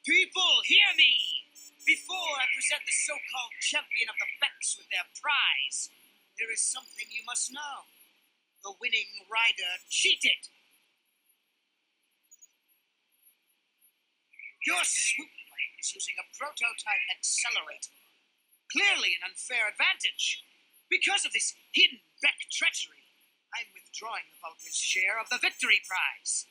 People, hear me! Before I present the so-called champion of the Becks with their prize, there is something you must know. The winning rider cheated. Your swoop plane is using a prototype accelerator. Clearly an unfair advantage. Because of this hidden Beck treachery, I'm withdrawing the Vulcan's share of the victory prize.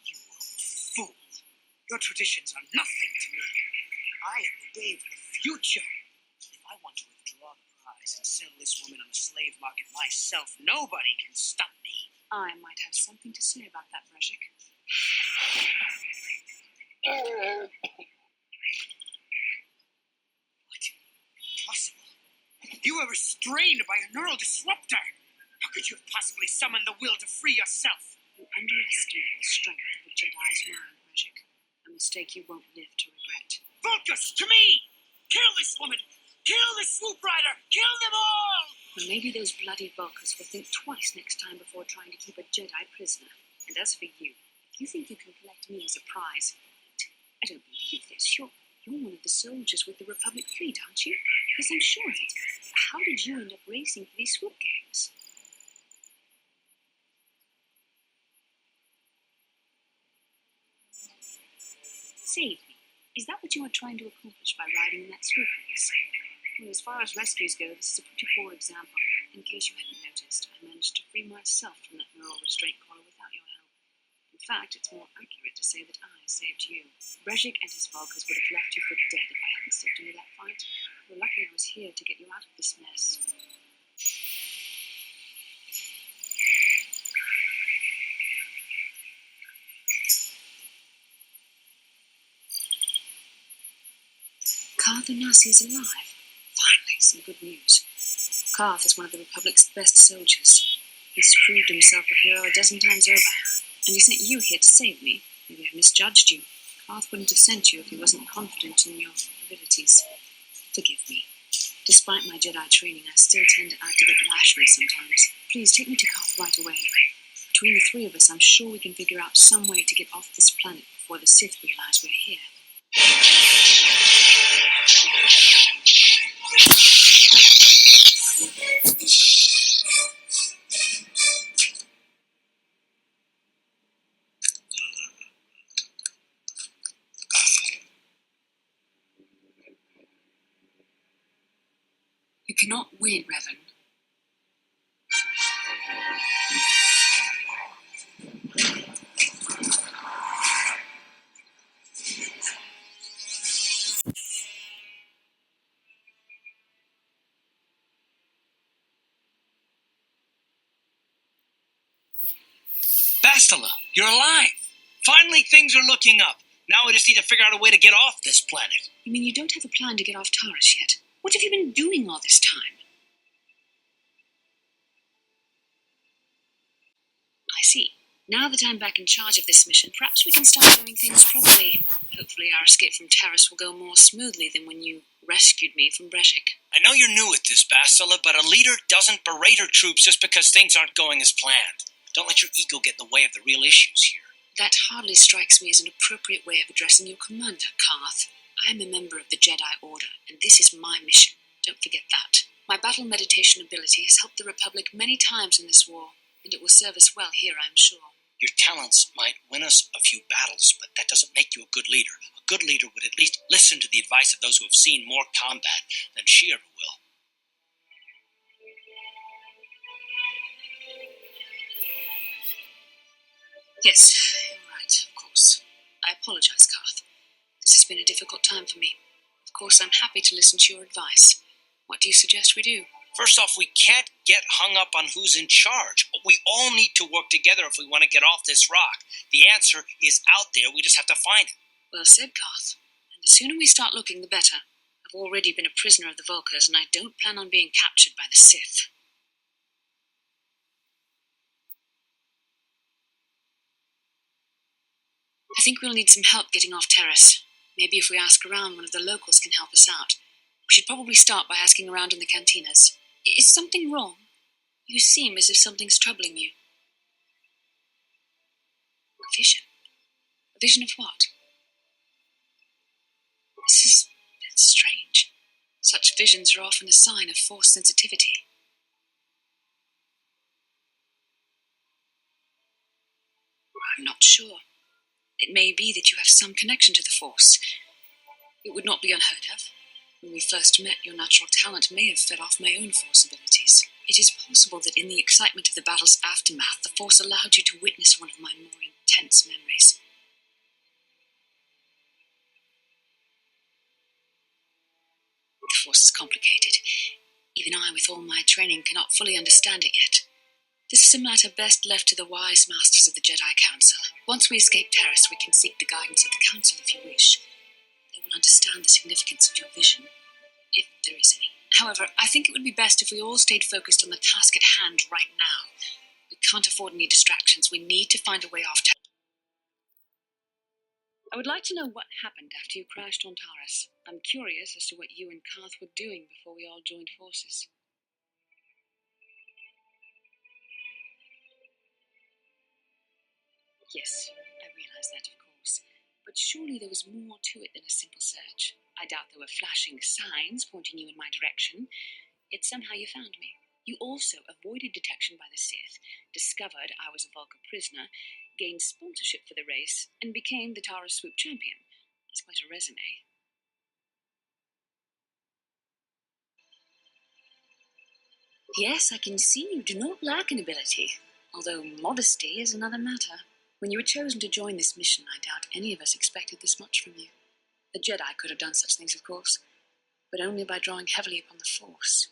You fool! Your traditions are nothing to me. I am the day of the future. If I want to withdraw the prize and sell this woman on the slave market myself, nobody can stop me. I might have something to say about that, Brejik. What? Impossible. You were restrained by a neural disruptor. How could you have possibly summoned the will to free yourself? You underestimate the strength of a Jedi's mind, Brejik. A mistake you won't live to regret. Vulcus, to me! Kill this woman! Kill the swoop rider! Kill them all! Well, maybe those bloody Vulcans will think twice next time before trying to keep a Jedi prisoner. And as for you, if you think you can collect me as a prize, I don't believe this. You're one of the soldiers with the Republic fleet, aren't you? Yes, I'm sure of it. How did you end up racing for these swoop gangs? Save me. Is that what you are trying to accomplish by riding in that swoop race? Well, as far as rescues go, this is a pretty poor example. In case you hadn't noticed, I managed to free myself from that neural restraint collar without your help. In fact, it's more accurate to say that I saved you. Brejik and his Vulcans would have left you for dead if I hadn't stepped into that fight. You're lucky I was here to get you out of this mess. Karth Onasi is alive. Finally, some good news. Karth is one of the Republic's best soldiers. He's proved himself a hero a dozen times over. And he sent you here to save me. Maybe I misjudged you. Karth wouldn't have sent you if he wasn't confident in your abilities. Forgive me. Despite my Jedi training, I still tend to act a bit rashly sometimes. Please, take me to Karth right away. Between the three of us, I'm sure we can figure out some way to get off this planet before the Sith realize we're here. You cannot win, Revan. Bastila, you're alive! Finally, things are looking up. Now we just need to figure out a way to get off this planet. You mean you don't have a plan to get off Taurus yet? What have you been doing all this time? I see. Now that I'm back in charge of this mission, perhaps we can start doing things properly. Hopefully our escape from Taurus will go more smoothly than when you rescued me from Brejik. I know you're new at this, Bastila, but a leader doesn't berate her troops just because things aren't going as planned. Don't let your ego get in the way of the real issues here. That hardly strikes me as an appropriate way of addressing your commander, Karth. I'm a member of the Jedi Order, and this is my mission. Don't forget that. My battle meditation ability has helped the Republic many times in this war, and it will serve us well here, I'm sure. Your talents might win us a few battles, but that doesn't make you a good leader. A good leader would at least listen to the advice of those who have seen more combat than she ever will. Yes, you're right, of course. I apologize, Garth. This has been a difficult time for me. Of course, I'm happy to listen to your advice. What do you suggest we do? First off, we can't get hung up on who's in charge. We all need to work together if we want to get off this rock. The answer is out there. We just have to find it. Well said, Garth. And the sooner we start looking, the better. I've already been a prisoner of the Vulkars, and I don't plan on being captured by the Sith. I think we'll need some help getting off Terrace. Maybe if we ask around, one of the locals can help us out. We should probably start by asking around in the cantinas. Is something wrong? You seem as if something's troubling you. A vision? A vision of what? That's strange. Such visions are often a sign of Force sensitivity. I'm not sure. It may be that you have some connection to the Force. It would not be unheard of. When we first met, your natural talent may have fed off my own Force abilities. It is possible that in the excitement of the battle's aftermath, the Force allowed you to witness one of my more intense memories. The Force is complicated. Even I, with all my training, cannot fully understand it yet. This is a matter best left to the wise masters of the Jedi Council. Once we escape Terrace, we can seek the guidance of the Council if you wish. They will understand the significance of your vision, if there is any. However, I think it would be best if we all stayed focused on the task at hand right now. We can't afford any distractions. We need to find a way off Terrace. I would like to know what happened after you crashed on Taurus. I'm curious as to what you and Karth were doing before we all joined forces. Yes, I realize that, of course. But surely there was more to it than a simple search. I doubt there were flashing signs pointing you in my direction. Yet somehow you found me. You also avoided detection by the Sith, discovered I was a Vulkar prisoner, gained sponsorship for the race, and became the Taurus Swoop champion. That's quite a resume. Yes, I can see you do not lack in ability, although modesty is another matter. When you were chosen to join this mission, I doubt any of us expected this much from you. The Jedi could have done such things, of course, but only by drawing heavily upon the Force.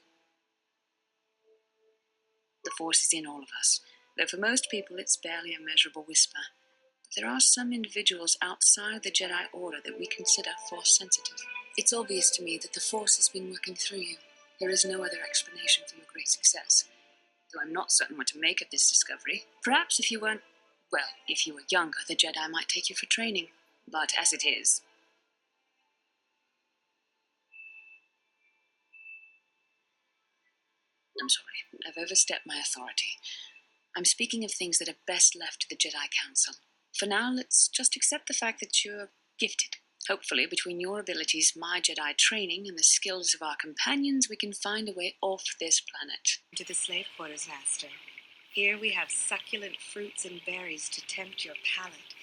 The Force is in all of us, though for most people it's barely a measurable whisper. But there are some individuals outside the Jedi Order that we consider Force sensitive. It's obvious to me that the Force has been working through you. There is no other explanation for your great success, though I'm not certain what to make of this discovery. Perhaps if you weren't, well, if you were younger, the Jedi might take you for training. But as it is, I'm sorry, I've overstepped my authority. I'm speaking of things that are best left to the Jedi Council. For now, let's just accept the fact that you're gifted. Hopefully, between your abilities, my Jedi training, and the skills of our companions, we can find a way off this planet. To the slave quarters, Master. Here we have succulent fruits and berries to tempt your palate,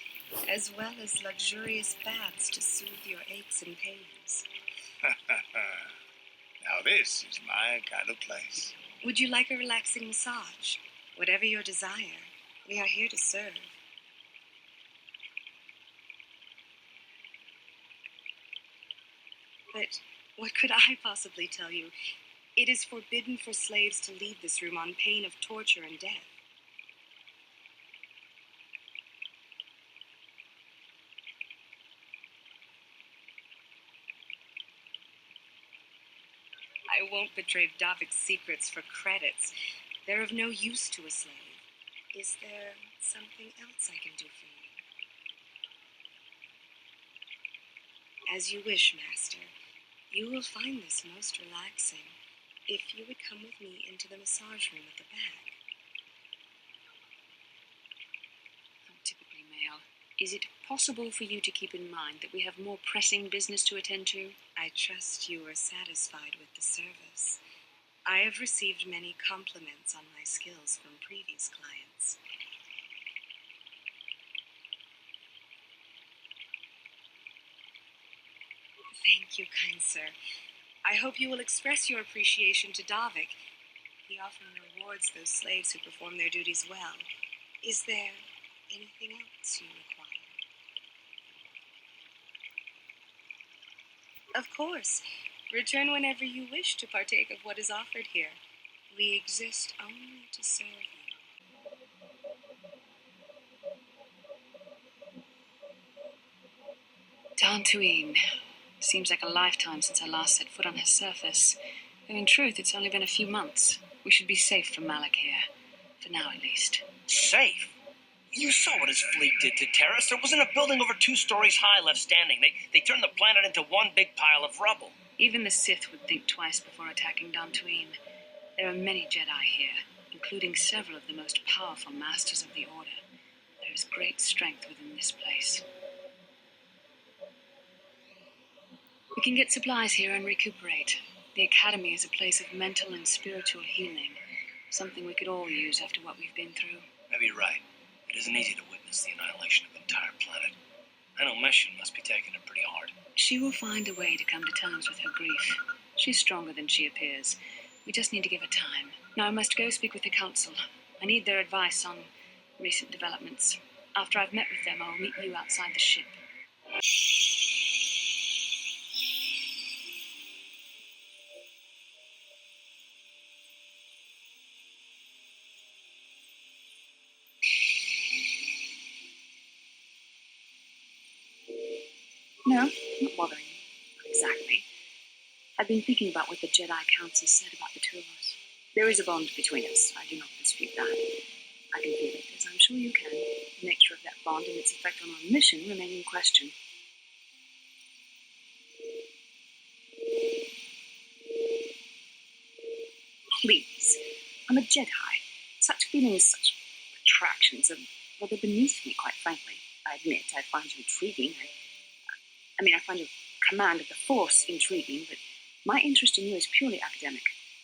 as well as luxurious baths to soothe your aches and pains. Now this is my kind of place. Would you like a relaxing massage? Whatever your desire, we are here to serve. But what could I possibly tell you? It is forbidden for slaves to leave this room on pain of torture and death. I won't betray Davik's secrets for credits. They're of no use to a slave. Is there something else I can do for you? As you wish, Master. You will find this most relaxing if you would come with me into the massage room at the back. I'm typically male. Is it possible for you to keep in mind that we have more pressing business to attend to? I trust you are satisfied with the service. I have received many compliments on my skills from previous clients. Thank you, kind sir. I hope you will express your appreciation to Davik. He often rewards those slaves who perform their duties well. Is there anything else you require? Of course. Return whenever you wish to partake of what is offered here. We exist only to serve you. Dantooine. Seems like a lifetime since I last set foot on her surface. Though in truth, it's only been a few months. We should be safe from Malak here. For now, at least. Safe? You saw what his fleet did to Terrace. There wasn't a building over 2 stories high left standing. They turned the planet into one big pile of rubble. Even the Sith would think twice before attacking Dantooine. There are many Jedi here, including several of the most powerful masters of the Order. There is great strength within this place. We can get supplies here and recuperate. The Academy is a place of mental and spiritual healing, something we could all use after what we've been through. Maybe you're right. It isn't easy to witness the annihilation of an entire planet. I know Mission must be taking it pretty hard. She will find a way to come to terms with her grief. She's stronger than she appears. We just need to give her time. Now I must go speak with the Council. I need their advice on recent developments. After I've met with them, I'll meet you outside the ship. No, not bothering you. Not exactly. I've been thinking about what the Jedi Council said about the two of us. There is a bond between us. I do not dispute that. I can feel it, as I'm sure you can. The nature of that bond and its effect on our mission remain in question. Please. I'm a Jedi. Such feelings, such attractions are rather beneath me, quite frankly. I admit I find you intriguing. I find your command of the Force intriguing, but my interest in you is purely academic.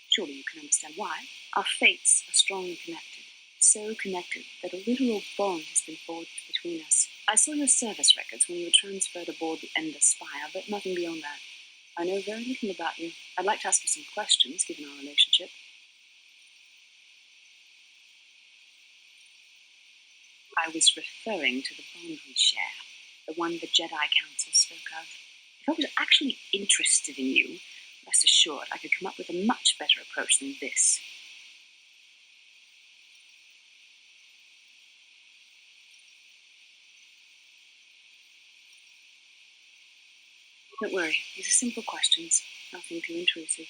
Surely you can understand why. Our fates are strongly connected. So connected that a literal bond has been forged between us. I saw your service records when you were transferred aboard the Ender Spire, but nothing beyond that. I know very little about you. I'd like to ask you some questions, given our relationship. I was referring to the bond we share, the one the Jedi Council spoke of. If I was actually interested in you, rest assured I could come up with a much better approach than this. Don't worry, these are simple questions, nothing too intrusive.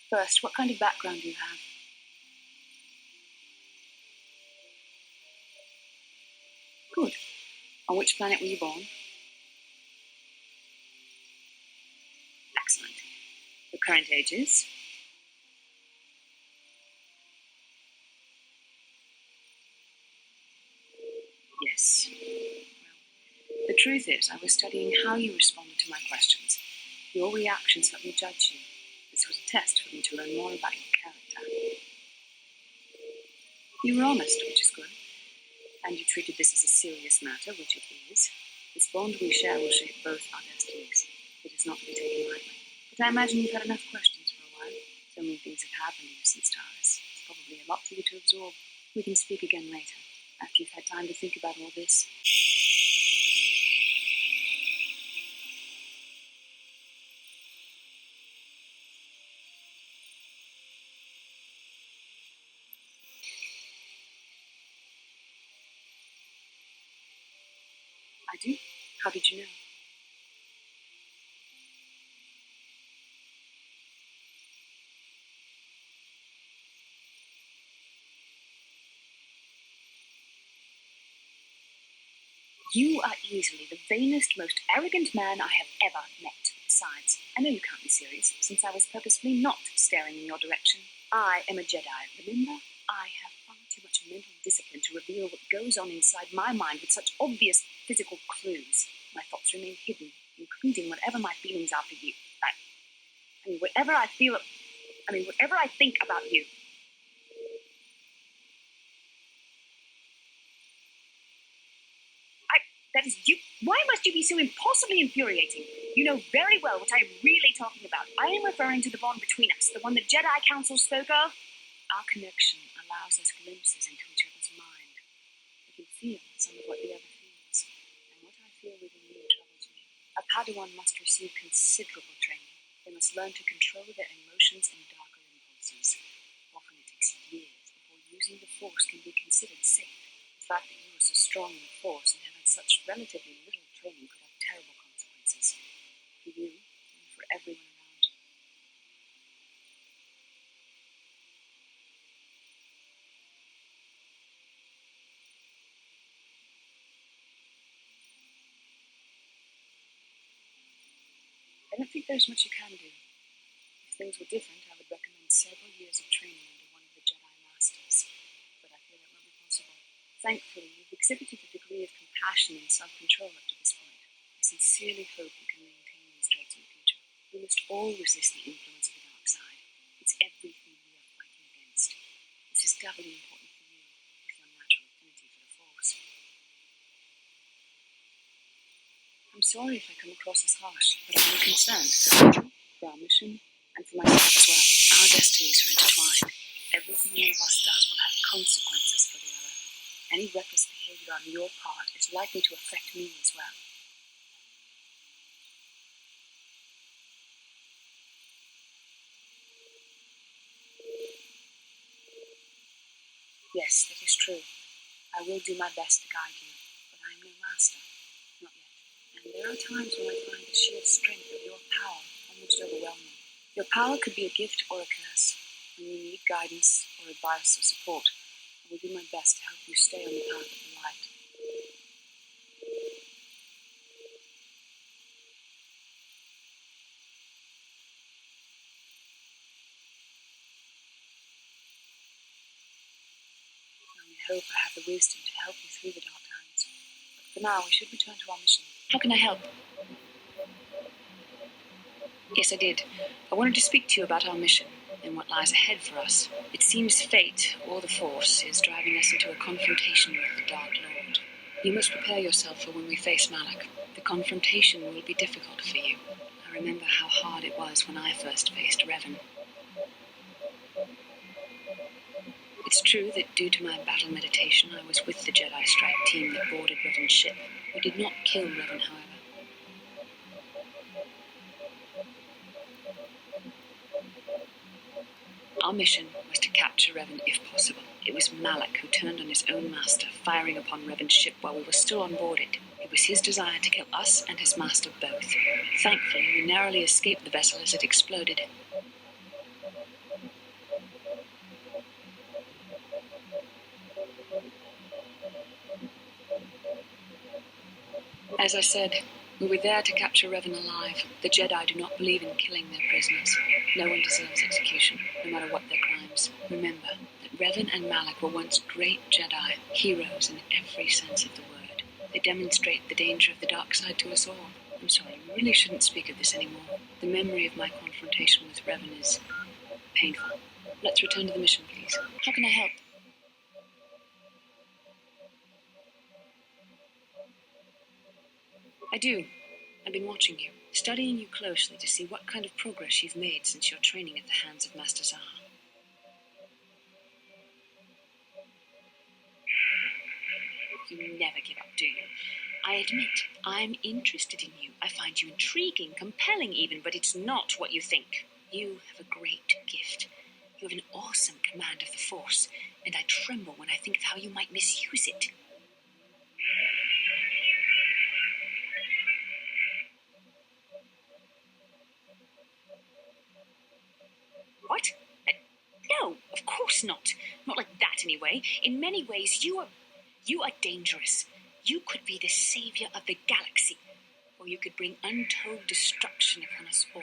First, what kind of background do you have? Good. On which planet were you born? Excellent. Your current age is? Yes. Well, the truth is, I was studying how you responded to my questions. Your reactions helped me judge you. This was a test for me to learn more about your character. You were honest, which is good. And you treated this as a serious matter, which it is. This bond we share will shape both our destinies. It is not to be taken lightly. But I imagine you've had enough questions for a while. So many things have happened to you since Taurus. It's probably a lot for you to absorb. We can speak again later, after you've had time to think about all this. I do? How did you know? You are easily the vainest, most arrogant man I have ever met. Besides, I know you can't be serious, since I was purposefully not staring in your direction. I am a Jedi, remember? I have far too much mental discipline to reveal what goes on inside my mind with such obvious physical clues. My thoughts remain hidden, including whatever my feelings are for you. Whatever I think about you. That is you. Why must you be so impossibly infuriating? You know very well what I am really talking about. I am referring to the bond between us, the one the Jedi Council spoke of. Our connection allows us glimpses into each other's mind. We can feel some of what the other feels, and what I feel within you troubles me. A Padawan must receive considerable training. They must learn to control their emotions and darker impulses. Often it takes years before using the Force can be considered safe. The fact that you are so strong in the Force and have had such relatively little training could have terrible consequences for you and for everyone around you. I don't think there's much you can do. If things were different, I would recommend several years of training under one of the Jedi Masters, but I fear that won't be possible. Thankfully, you've exhibited a degree of compassion and self-control up to this point. I sincerely hope you can maintain these traits in the future. We must all resist the influence of the dark side. It's everything we are fighting against. This is doubly important for you, with your natural affinity for the Force. I'm sorry if I come across as harsh, but I'm concerned for our mission and for myself as well. Our destinies are intertwined. Everything one of us does will have consequences for the other. Any reckless behavior on your part is likely to affect me as well. Yes, that is true. I will do my best to guide you, but I am no master. Not yet. And there are times when I find the sheer strength of your power almost overwhelming. Your power could be a gift or a curse. When you need guidance or advice or support, I will do my best to help you stay on the path of the light. I hope I have the wisdom to help you through the dark times. But for now, we should return to our mission. How can I help? Yes, I did. I wanted to speak to you about our mission and what lies ahead for us. It seems fate, or the Force, is driving us into a confrontation with the Dark Lord. You must prepare yourself for when we face Malak. The confrontation will be difficult for you. I remember how hard it was when I first faced Revan. It's true that due to my battle meditation, I was with the Jedi strike team that boarded Revan's ship. We did not kill Revan, however. Our mission was to capture Revan if possible. It was Malak who turned on his own master, firing upon Revan's ship while we were still on board it. It was his desire to kill us and his master both. Thankfully, we narrowly escaped the vessel as it exploded. As I said, we were there to capture Revan alive. The Jedi do not believe in killing their prisoners. No one deserves execution, no matter what their crimes. Remember that Revan and Malak were once great Jedi, heroes in every sense of the word. They demonstrate the danger of the dark side to us all. I'm sorry, we really shouldn't speak of this anymore. The memory of my confrontation with Revan is painful. Let's return to the mission, please. How can I help? I do. I've been watching you, studying you closely to see what kind of progress you've made since your training at the hands of Master Zahar. You never give up, do you? I admit, I'm interested in you. I find you intriguing, compelling even, but it's not what you think. You have a great gift. You have an awesome command of the Force, and I tremble when I think of how you might misuse it. What? No, of course not. Not like that, anyway. In many ways, you are dangerous. You could be the savior of the galaxy, or you could bring untold destruction upon us all.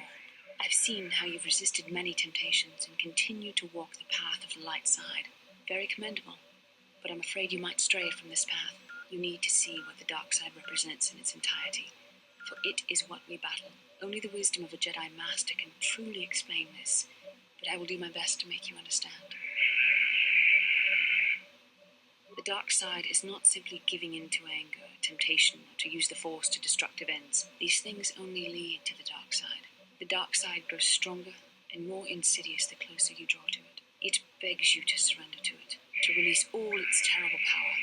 I've seen how you've resisted many temptations and continue to walk the path of the light side. Very commendable. But I'm afraid you might stray from this path. You need to see what the dark side represents in its entirety, for it is what we battle. Only the wisdom of a Jedi Master can truly explain this, but I will do my best to make you understand. The dark side is not simply giving in to anger, temptation, or to use the Force to destructive ends. These things only lead to the dark side. The dark side grows stronger and more insidious the closer you draw to it. It begs you to surrender to it, to release all its terrible power,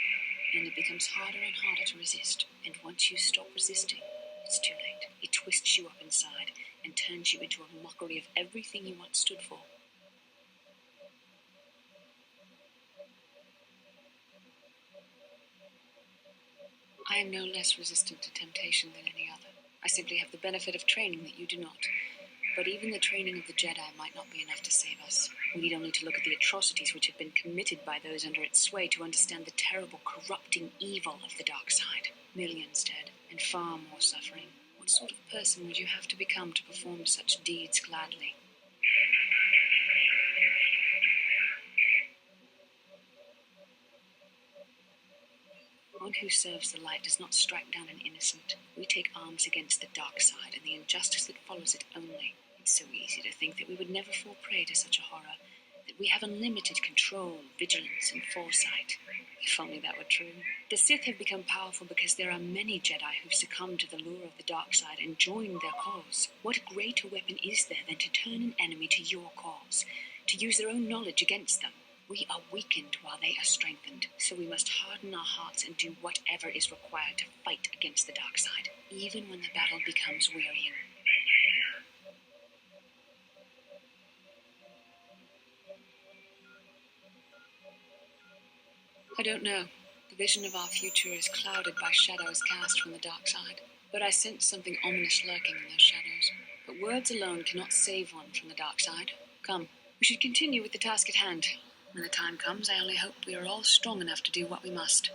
and it becomes harder and harder to resist. And once you stop resisting, it's too late. It twists you up inside and turns you into a mockery of everything you once stood for. I am no less resistant to temptation than any other. I simply have the benefit of training that you do not. But even the training of the Jedi might not be enough to save us. We need only to look at the atrocities which have been committed by those under its sway to understand the terrible, corrupting evil of the dark side. Millions dead, and far more suffering. What sort of person would you have to become to perform such deeds gladly? One who serves the light does not strike down an innocent. We take arms against the dark side and the injustice that follows it only. It's so easy to think that we would never fall prey to such a horror, that we have unlimited control, vigilance, and foresight. If only that were true. The Sith have become powerful because there are many Jedi who've succumbed to the lure of the dark side and joined their cause. What greater weapon is there than to turn an enemy to your cause, to use their own knowledge against them? We are weakened while they are strengthened, so we must harden our hearts and do whatever is required to fight against the dark side, even when the battle becomes wearying. I don't know. The vision of our future is clouded by shadows cast from the dark side, but I sense something ominous lurking in those shadows. But words alone cannot save one from the dark side. Come, we should continue with the task at hand. When the time comes, I only hope we are all strong enough to do what we must.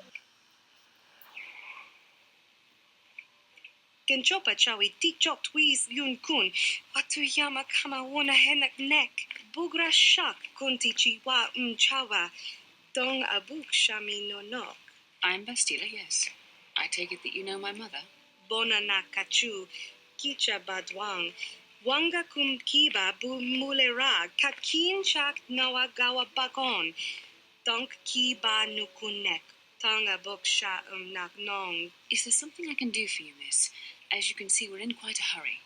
Genjopa chawi tikjok twiz yun kun. Watuyama kama wona henak nek. Bugra shak kunti chiwa chawa. Dong abuk shami no nok. I'm Bastila, yes. I take it that you know my mother? Bona na kachu. Kicha badwang. Wanga kum kiba bu mulera. Kakin chak nawagawa bakon. Donk kiba nukunek. Tonga buk sha nak nong. Is there something I can do for you, miss? As you can see, we're in quite a hurry.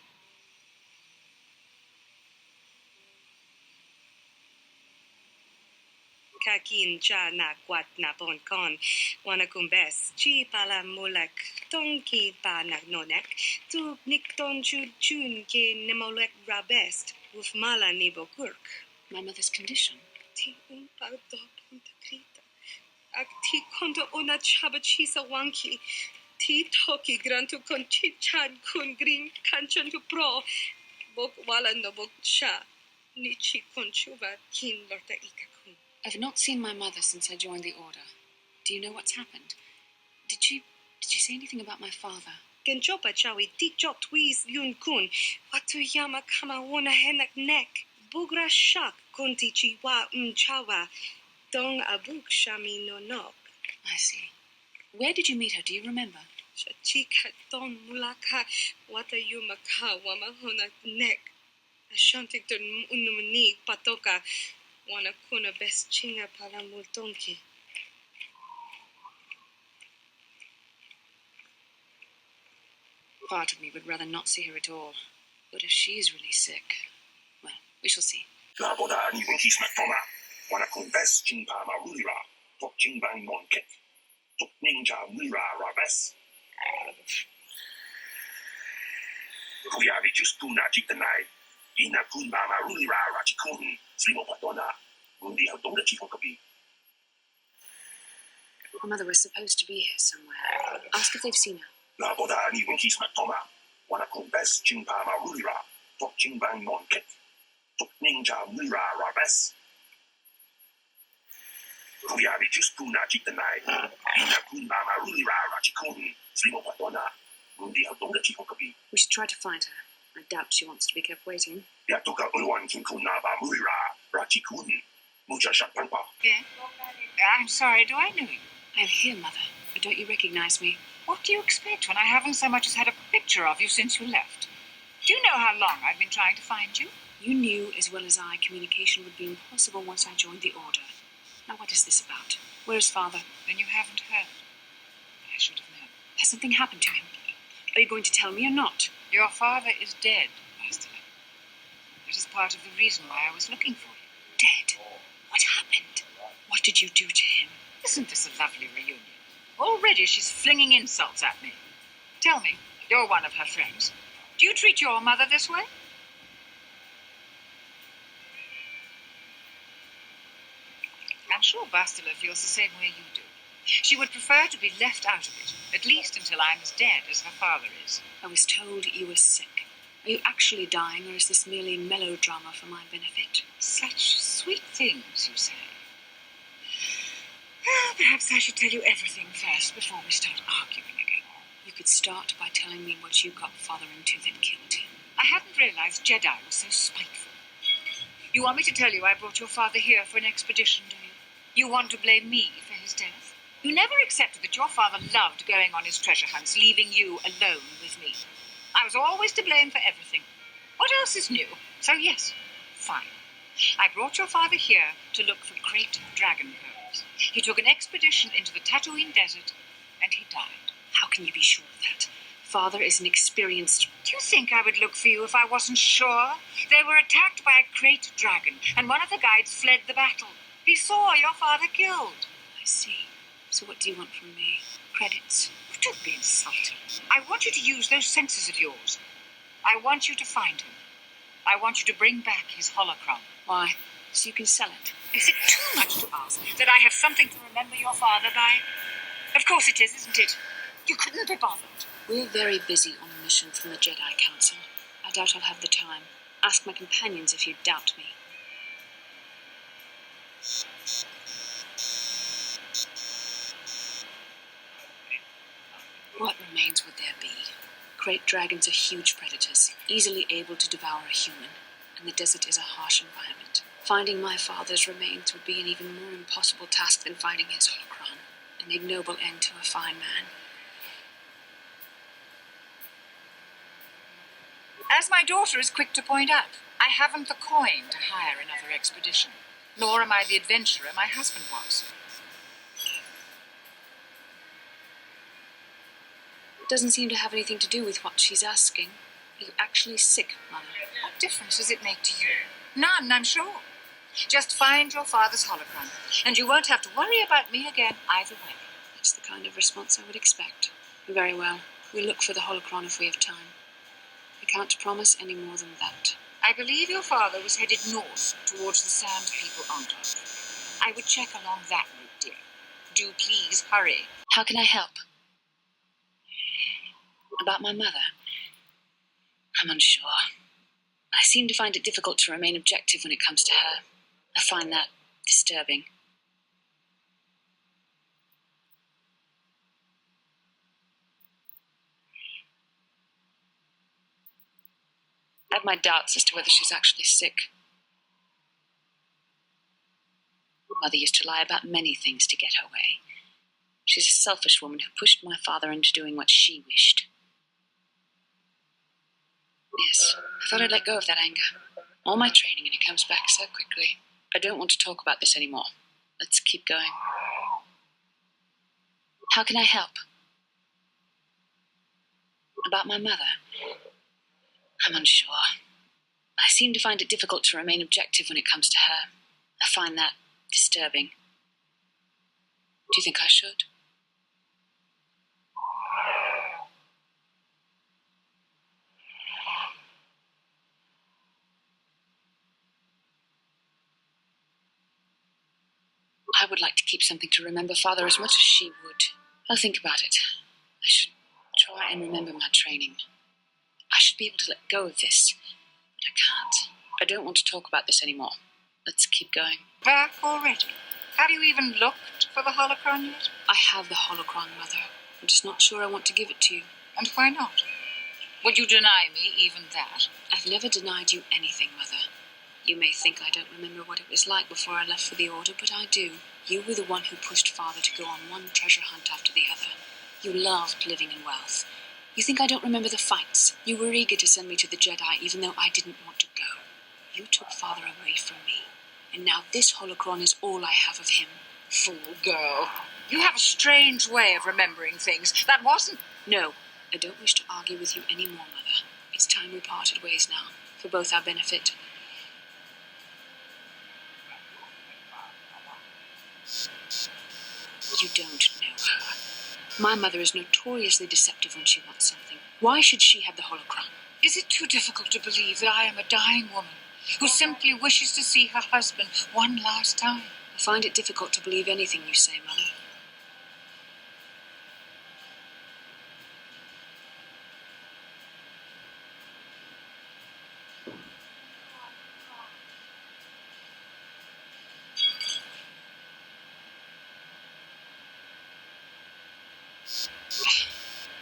Kakin cha na kwat na bon kon. Wana kumbes. Chi pala mulak. Tong ki pa nak nonek. Tu nik ton chun ke nemolek rabest. Uf mala nibo kurk. My mother's condition? Ti umpa do punta krita. Ak ti konto ona chabachisa wanki. Ti toki grantu kon chichan kun green kanchan tu pro. Bok wala no bok cha. Ni chi kon chuva kin lorta ika kun. I've not seen my mother since I joined the Order. Do you know what's happened? Did she say anything about my father? Genjopa chawi tikjok twiz yun kun. Watuyama kama wona henak nek. Bugra shak kunti chiwa chawa. Dong abuk shami no nok. I see. Where did you meet her? Do you remember? Chika don mulaka watayuma ka wama hona nek. Ashantik don unumani patoka. Wana kuna best chinga pala multonki. Part of me would rather not see her at all. But if she is really sick, well, we shall see. La boda ni winki smatoma. Wana kun best chingpa marulira. Tok chingbang monket. Tok ninja mira rabes. Kuyavi justuna jitanai. Ina kunba marulira rachikun. Slimo patona. Mundi haldonga chihokabi. My mother was supposed to be here somewhere. Ask if they've seen her. La boda ni winki smatoma. Wana kun best chingpa marulira. Tok chingbang monket. Tok ninja mira rabes. Kuyavi justuna jitanai. Ina kunba marulira rachikun. Slimo patona. Mundi haldonga chihokabi. We should try to find her. I doubt she wants to be kept waiting. Yatoka unwan kinkunaba murira rachikun. Mucha shakpanpa. Yeah. I'm sorry, do I know you? I'm here, Mother. But don't you recognize me? What do you expect when I haven't so much as had a picture of you since you left? Do you know how long I've been trying to find you? You knew as well as I communication would be impossible once I joined the Order. Now what is this about? Where's Father? Then you haven't heard. I should have known. Has something happened to him? Are you going to tell me or not? Your father is dead, Bastila. That is part of the reason why I was looking for you. Dead? What happened? What did you do to him? Isn't this a lovely reunion? Already she's flinging insults at me. Tell me, you're one of her friends. Do you treat your mother this way? I'm sure Bastila feels the same way you do. She would prefer to be left out of it, at least until I'm as dead as her father is. I was told you were sick. Are you actually dying, or is this merely melodrama for my benefit? Such sweet things, you say. Well, perhaps I should tell you everything first before we start arguing again. You could start by telling me what you got Father into that killed him. I hadn't realized Jedi was so spiteful. You want me to tell you I brought your father here for an expedition, do you? You want to blame me for his death? You never accepted that your father loved going on his treasure hunts, leaving you alone with me. I was always to blame for everything. What else is new? So yes, fine. I brought your father here to look for great dragon pearls. He took an expedition into the Tatooine desert, and he died. How can you be sure of that? Father is an experienced... Do you think I would look for you if I wasn't sure? They were attacked by a great dragon, and one of the guides fled the battle. He saw your father killed. I see. So what do you want from me? Credits? Don't be insulting. I want you to use those senses of yours. I want you to find him. I want you to bring back his holocron. Why? So you can sell it? Is it too much to ask that I have something to remember your father by? Of course it is, isn't it? You couldn't be bothered. We're very busy on a mission from the Jedi Council. I doubt I'll have the time. Ask my companions if you doubt me. What remains would there be? Great dragons are huge predators, easily able to devour a human, and the desert is a harsh environment. Finding my father's remains would be an even more impossible task than finding his holocron, an ignoble end to a fine man. As my daughter is quick to point out, I haven't the coin to hire another expedition, nor am I the adventurer my husband was. It doesn't seem to have anything to do with what she's asking. Are you actually sick, Mother? What difference does it make to you? None, I'm sure. Just find your father's holocron, and you won't have to worry about me again either way. That's the kind of response I would expect. Very well. We'll look for the holocron if we have time. I can't promise any more than that. I believe your father was headed north towards the Sand People Enclave. I would check along that route, dear. Do please hurry. How can I help? About my mother? I'm unsure. I seem to find it difficult to remain objective when it comes to her. I find that disturbing. I have my doubts as to whether she's actually sick. Mother used to lie about many things to get her way. She's a selfish woman who pushed my father into doing what she wished. Yes, I thought I'd let go of that anger. All my training and it comes back so quickly. I don't want to talk about this anymore. Let's keep going. How can I help? About my mother? I'm unsure. I seem to find it difficult to remain objective when it comes to her. I find that disturbing. Do you think I should? I would like to keep something to remember Father as much as she would. I'll think about it. I should try and remember my training. I should be able to let go of this, but I can't. I don't want to talk about this anymore. Let's keep going. Back already? Have you even looked for the holocron yet? I have the holocron, Mother. I'm just not sure I want to give it to you. And why not? Would you deny me even that? I've never denied you anything, Mother. You may think I don't remember what it was like before I left for the Order, but I do. You were the one who pushed Father to go on one treasure hunt after the other. You loved living in wealth. You think I don't remember the fights? You were eager to send me to the Jedi even though I didn't want to go. You took Father away from me. And now this holocron is all I have of him. Fool girl. You have a strange way of remembering things. That wasn't... No, I don't wish to argue with you any more, Mother. It's time we parted ways now, for both our benefit. You don't know her. My mother is notoriously deceptive when she wants something. Why should she have the holocron? Is it too difficult to believe that I am a dying woman who simply wishes to see her husband one last time? I find it difficult to believe anything you say, Mother.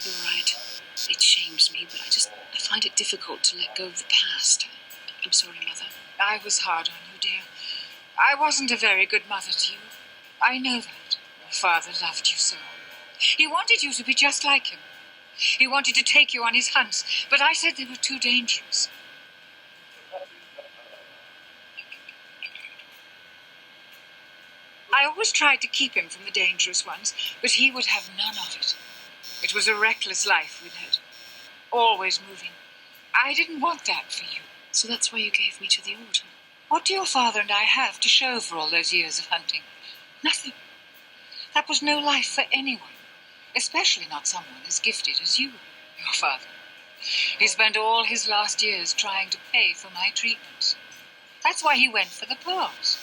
You're right. It shames me, but I find it difficult to let go of the past. I'm sorry, Mother. I was hard on you, dear. I wasn't a very good mother to you. I know that. Your father loved you so. He wanted you to be just like him. He wanted to take you on his hunts, but I said they were too dangerous. I always tried to keep him from the dangerous ones, but he would have none of it. It was a reckless life we led, always moving. I didn't want that for you. So that's why you gave me to the Order. What do your father and I have to show for all those years of hunting? Nothing. That was no life for anyone, especially not someone as gifted as you, your father. He spent all his last years trying to pay for my treatments. That's why he went for the pearls.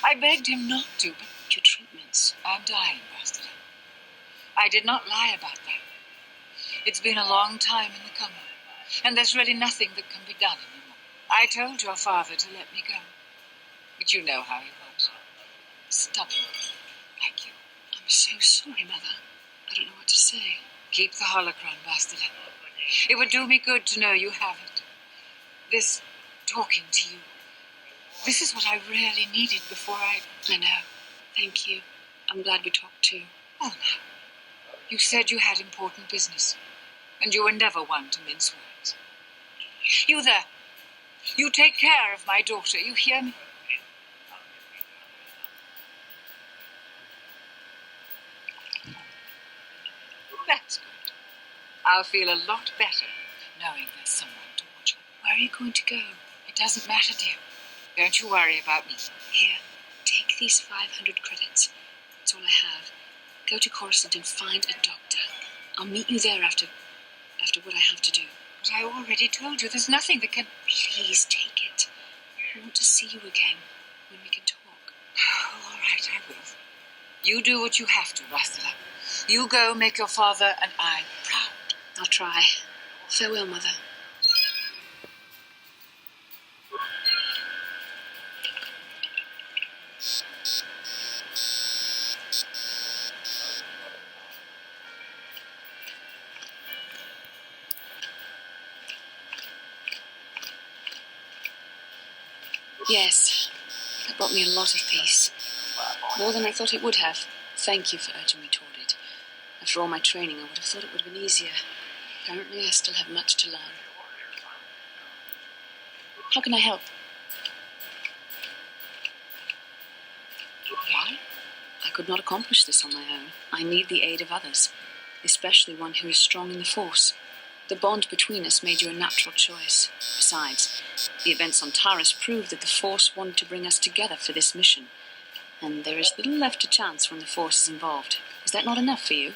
I begged him not to, but Your treatments. I'm dying, Bastila. I did not lie about that. It's been a long time in the coming, and there's really nothing that can be done anymore. I told your father to let me go, but you know how he was. Stubborn, like you. I'm so sorry, Mother. I don't know what to say. Keep the holocron, Bastila. It would do me good to know you have it. This talking to you. This is what I really needed before I know. Thank you. I'm glad we talked too. Oh, no. You said you had important business, and you were never one to mince words. You there. You take care of my daughter, you hear me? That's good. I'll feel a lot better knowing there's someone to watch me. Where are you going to go? It doesn't matter, dear. Don't you worry about me. Here, take these 500 credits. That's all I have. Go to Coruscant and find a doctor. I'll meet you there after what I have to do. But I already told you there's nothing that can... Please take it. I want to see you again when we can talk. All right, I will. You do what you have to, Bastila. You go make your father and I proud. I'll try. Farewell, Mother. Yes, that brought me a lot of peace. More than I thought it would have. Thank you for urging me toward it. After all my training, I would have thought it would have been easier. Apparently, I still have much to learn. How can I help? Why? I could not accomplish this on my own. I need the aid of others, especially one who is strong in the Force. The bond between us made you a natural choice. Besides, the events on Taris proved that the Force wanted to bring us together for this mission, and there is little left to chance when the Force is involved. Is that not enough for you?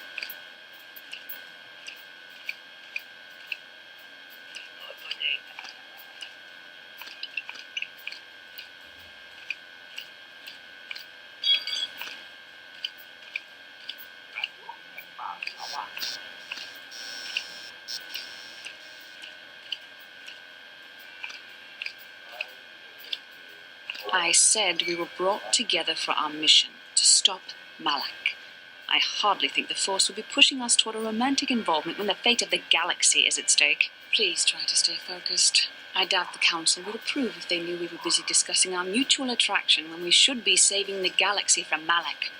I said we were brought together for our mission, to stop Malak. I hardly think the Force will be pushing us toward a romantic involvement when the fate of the galaxy is at stake. Please try to stay focused. I doubt the Council would approve if they knew we were busy discussing our mutual attraction when we should be saving the galaxy from Malak.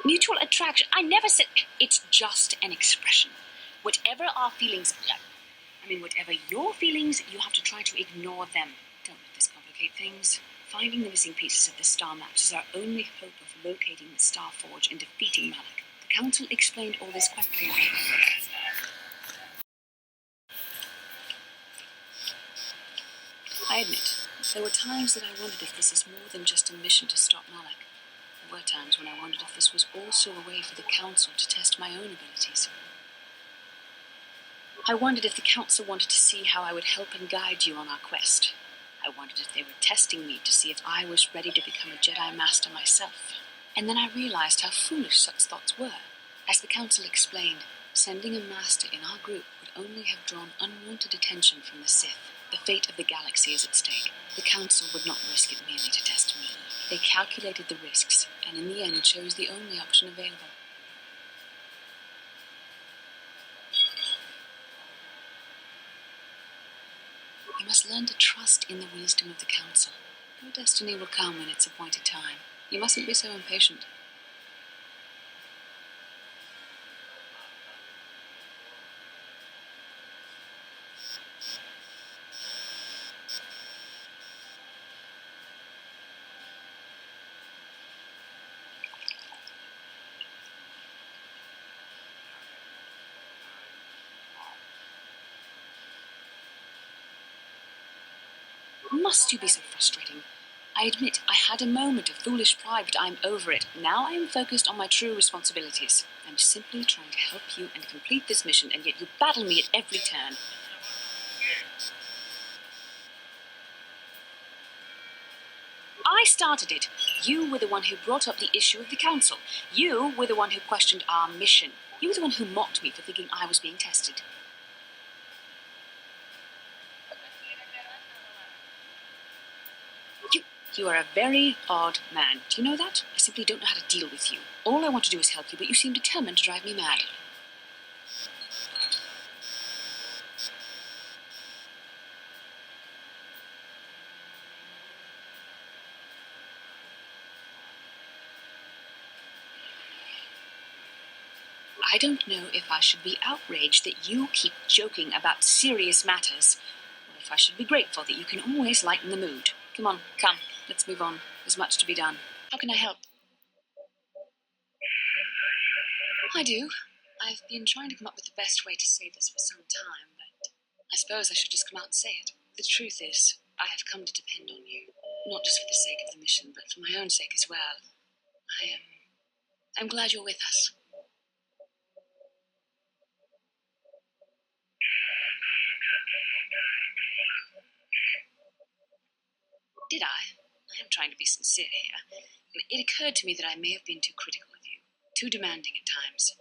Mutual attraction? I never said... It's just an expression. Whatever our feelings... mean, whatever your feelings, you have to try to ignore them. Don't let this complicate things. Finding the missing pieces of the star maps is our only hope of locating the Star Forge and defeating Malak. The Council explained all this quite clearly. I admit, there were times that I wondered if this is more than just a mission to stop Malak. There were times when I wondered if this was also a way for the Council to test my own abilities. I wondered if the Council wanted to see how I would help and guide you on our quest. I wondered if they were testing me to see if I was ready to become a Jedi Master myself. And then I realized how foolish such thoughts were. As the Council explained, sending a Master in our group would only have drawn unwanted attention from the Sith. The fate of the galaxy is at stake. The Council would not risk it merely to test me. They calculated the risks, and in the end chose the only option available. You must learn to trust in the wisdom of the Council. Your destiny will come in its appointed time. You mustn't be so impatient. Must you be so frustrating? I admit I had a moment of foolish pride, but I'm over it. Now I am focused on my true responsibilities. I'm simply trying to help you and complete this mission, and yet you battle me at every turn. I started it. You were the one who brought up the issue of the Council. You were the one who questioned our mission. You were the one who mocked me for thinking I was being tested. You are a very odd man. Do you know that? I simply don't know how to deal with you. All I want to do is help you, but you seem determined to drive me mad. I don't know if I should be outraged that you keep joking about serious matters, or if I should be grateful that you can always lighten the mood. Come on, come, let's move on. There's much to be done. How can I help? I do. I've been trying to come up with the best way to say this for some time, but I suppose I should just come out and say it. The truth is, I have come to depend on you, not just for the sake of the mission, but for my own sake as well. I'm glad you're with us. Did I? I am trying to be sincere here. It occurred to me that I may have been too critical of you, too demanding at times.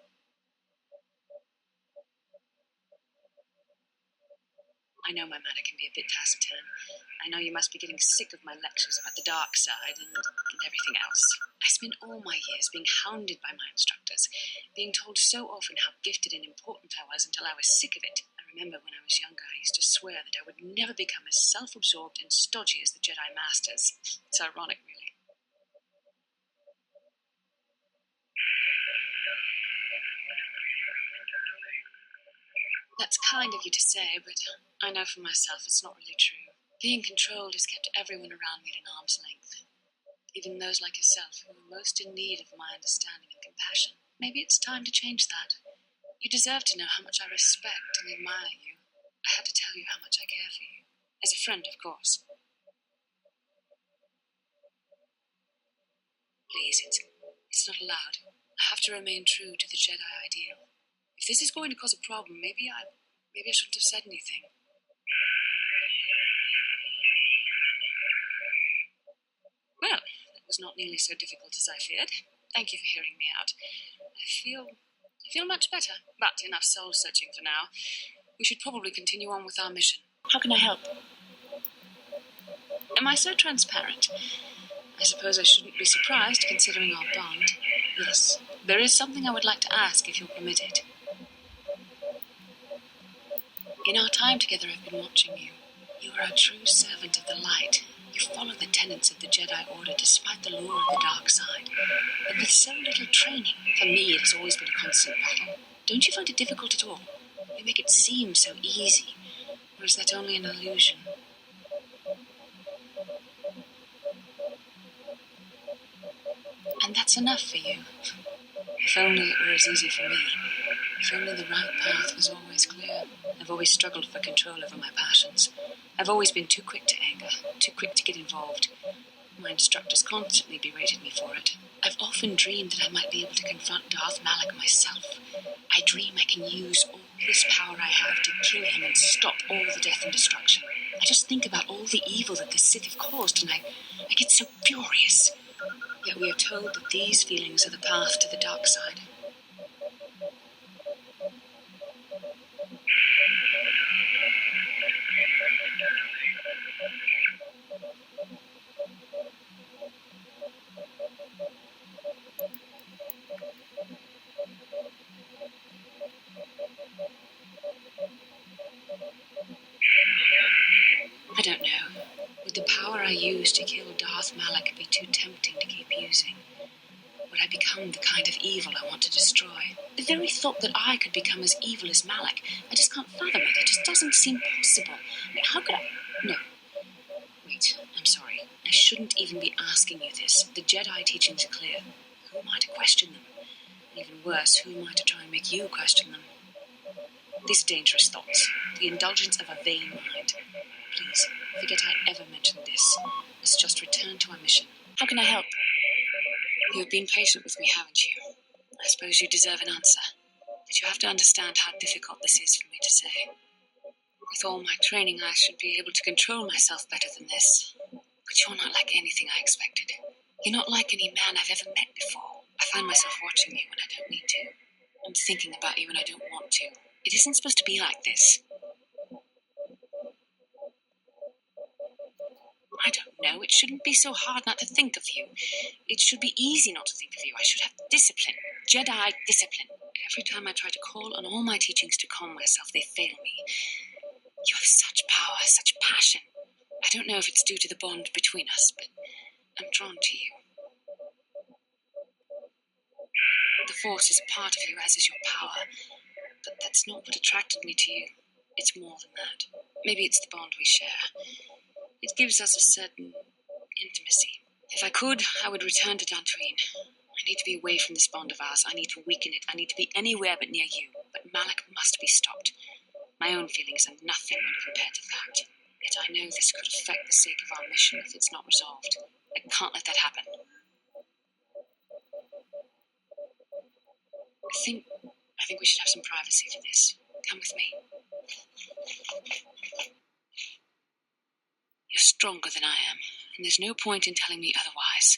I know my manner can be a bit taciturn. I know you must be getting sick of my lectures about the dark side and everything else. I spent all my years being hounded by my instructors, being told so often how gifted and important I was until I was sick of it. I remember when I was younger, I used to swear that I would never become as self-absorbed and stodgy as the Jedi Masters. It's ironic, really. That's kind of you to say, but I know for myself it's not really true. Being controlled has kept everyone around me at an arm's length. Even those like yourself who are most in need of my understanding and compassion. Maybe it's time to change that. You deserve to know how much I respect and admire you. I had to tell you how much I care for you. As a friend, of course. Please, it's not allowed. I have to remain true to the Jedi ideal. If this is going to cause a problem, maybe I shouldn't have said anything. Well, that was not nearly so difficult as I feared. Thank you for hearing me out. I feel much better, but enough soul-searching for now. We should probably continue on with our mission. How can I help? Am I so transparent? I suppose I shouldn't be surprised, considering our bond. Yes, there is something I would like to ask, if you'll permit it. In our time together, I've been watching you. You are a true servant of the light. You follow the tenets of the Jedi Order despite the lure of the dark side. But with so little training, for me it has always been a constant battle. Don't you find it difficult at all? You make it seem so easy. Or is that only an illusion? And that's enough for you. If only it were as easy for me. If only the right path was always clear. I've always struggled for control over my passions. I've always been too quick to anger, too quick to get involved. My instructors constantly berated me for it. I've often dreamed that I might be able to confront Darth Malak myself. I dream I can use all this power I have to kill him and stop all the death and destruction. I just think about all the evil that the Sith have caused, and I get so furious. Yet we are told that these feelings are the path to the dark side. I don't know. Would the power I use to kill Darth Malak be too tempting to keep using? Would I become the kind of evil I want to destroy? The very thought that I could become as evil as Malak, I just can't fathom it. It just doesn't seem possible. I mean, how could I? No. Wait, I'm sorry. I shouldn't even be asking you this. The Jedi teachings are clear. Who am I to question them? Even worse, who am I to try and make you question them? These are dangerous thoughts. The indulgence of a vain mind. Please, forget I ever mentioned this. Let's just return to our mission. How can I help? You've been patient with me, haven't you? I suppose you deserve an answer. But you have to understand how difficult this is for me to say. With all my training, I should be able to control myself better than this. But you're not like anything I expected. You're not like any man I've ever met before. I find myself watching you when I don't need to. I'm thinking about you when I don't want to. It isn't supposed to be like this. I don't know. It shouldn't be so hard not to think of you. It should be easy not to think of you. I should have discipline. Jedi discipline. Every time I try to call on all my teachings to calm myself, they fail me. You have such power, such passion. I don't know if it's due to the bond between us, but I'm drawn to you. The Force is a part of you, as is your power. But that's not what attracted me to you. It's more than that. Maybe it's the bond we share. It gives us a certain intimacy. If I could, I would return to Dantooine. I need to be away from this bond of ours. I need to weaken it. I need to be anywhere but near you. But Malak must be stopped. My own feelings are nothing when compared to that. Yet I know this could affect the sake of our mission if it's not resolved. I can't let that happen. I think we should have some privacy for this. Come with me. You're stronger than I am, and there's no point in telling me otherwise.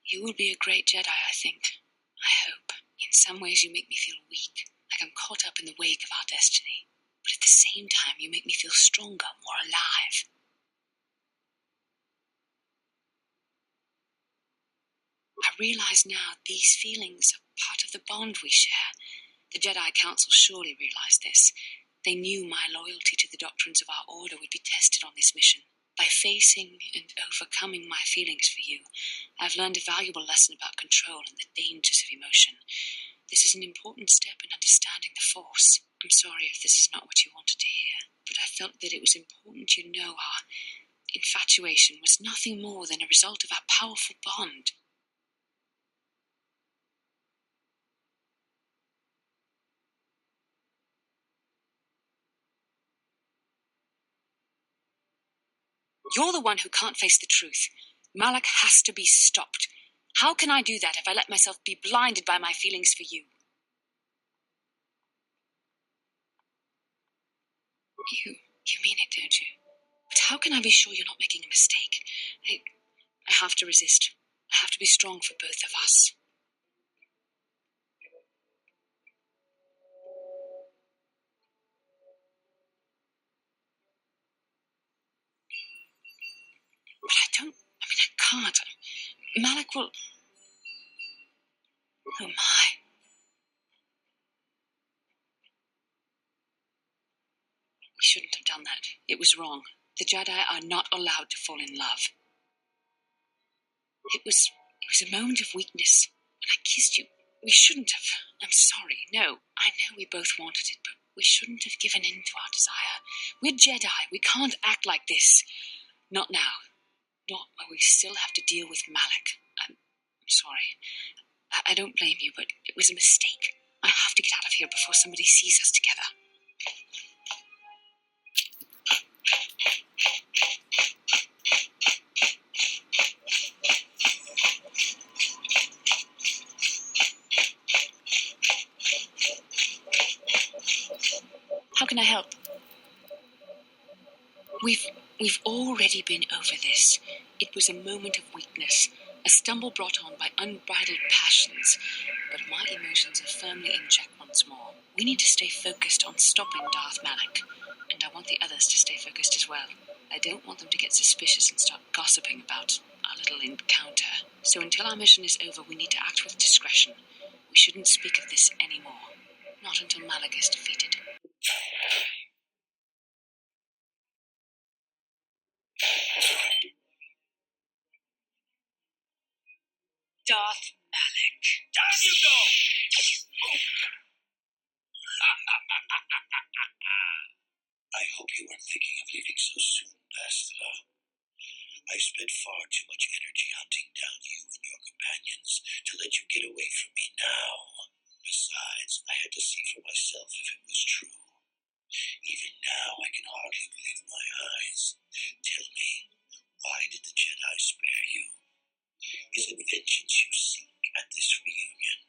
You will be a great Jedi, I think. I hope. In some ways you make me feel weak, like I'm caught up in the wake of our destiny. But at the same time, you make me feel stronger, more alive. I realize now these feelings are part of the bond we share. The Jedi Council surely realized this. They knew my loyalty to the doctrines of our order would be tested on this mission. By facing and overcoming my feelings for you, I've learned a valuable lesson about control and the dangers of emotion. This is an important step in understanding the Force. I'm sorry if this is not what you wanted to hear, but I felt that it was important you know our infatuation was nothing more than a result of our powerful bond. You're the one who can't face the truth. Malak has to be stopped. How can I do that if I let myself be blinded by my feelings for you? You mean it, don't you? But how can I be sure you're not making a mistake? I have to resist. I have to be strong for both of us. But I can't. Malak will... Oh my. We shouldn't have done that. It was wrong. The Jedi are not allowed to fall in love. It was a moment of weakness. When I kissed you, we shouldn't have. I'm sorry. No, I know we both wanted it, but We shouldn't have given in to our desire. We're Jedi. We can't act like this. Not now. Not when we still have to deal with Malak. I'm sorry. I don't blame you, but it was a mistake. I have to get out of here before somebody sees us together. How can I help? We've already been over this. It was a moment of weakness, a stumble brought on by unbridled passions. But my emotions are firmly in check once more. We need to stay focused on stopping Darth Malak, and I want the others to stay focused as well. I don't want them to get suspicious and start gossiping about our little encounter. So until our mission is over, we need to act with discretion. We shouldn't speak of this anymore. Not until Malak is defeated. Darth Malak. Down you go! I hope you weren't thinking of leaving so soon, Bastila. I spent far too much energy hunting down you and your companions to let you get away from me now. Besides, I had to see for myself if it was true. Even now, I can hardly believe my eyes. Tell me, why did the Jedi spare you? Is it vengeance you seek at this reunion?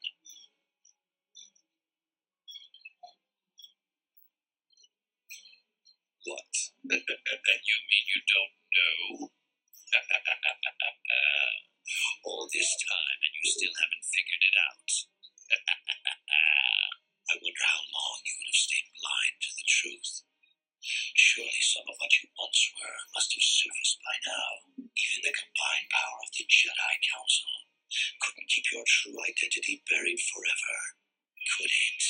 What? You mean you don't know? All this time and you still haven't figured it out. I wonder how long you would have stayed blind to the truth. Surely some of what you once were must have surfaced by now. Even the combined power of the Jedi Council couldn't keep your true identity buried forever, could it?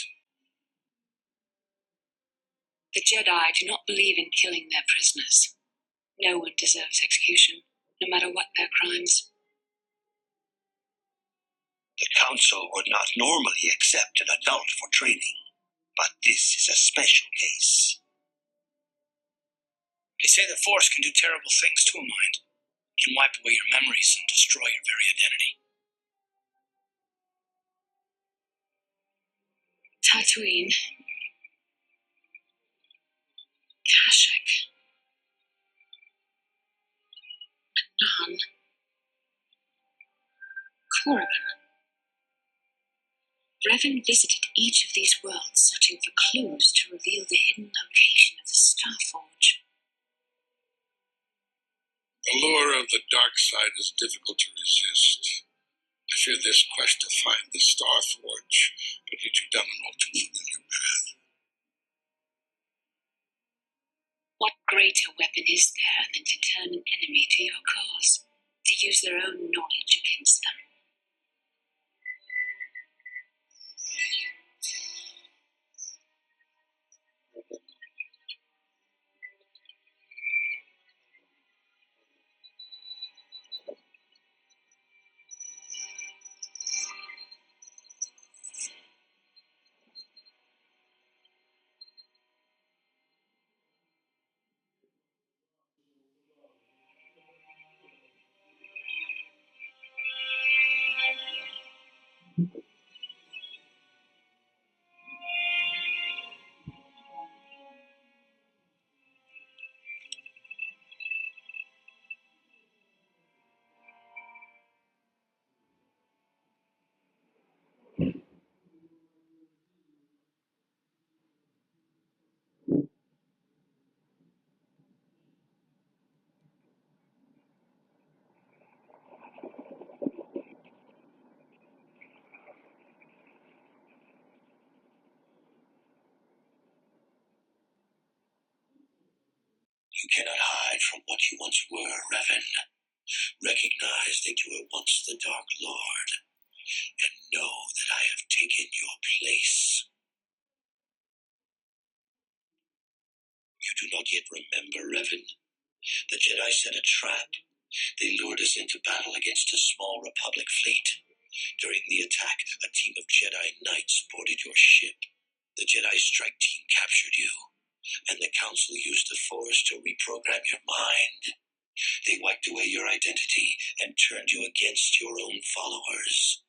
The Jedi do not believe in killing their prisoners. No one deserves execution, no matter what their crimes. The Council would not normally accept an adult for training, but this is a special case. They say the Force can do terrible things to a mind. It can wipe away your memories and destroy your very identity. Tatooine. Kashyyyk. Nan. Korriban. Revan visited each of these worlds, searching for clues to reveal the hidden location of the Starforge. The lure of the dark side is difficult to resist. I fear this quest to find the Starforge could lead you down an all too familiar path. What greater weapon is there than to turn an enemy to your cause, to use their own knowledge against them? You cannot hide from what you once were, Revan. Recognize that you were once the Dark Lord, and know that I have taken your place. You do not yet remember, Revan? The Jedi set a trap. They lured us into battle against a small Republic fleet. During the attack, a team of Jedi Knights boarded your ship. The Jedi Strike Team captured you, and the Council used the Force to reprogram your mind. They wiped away your identity and turned you against your own followers.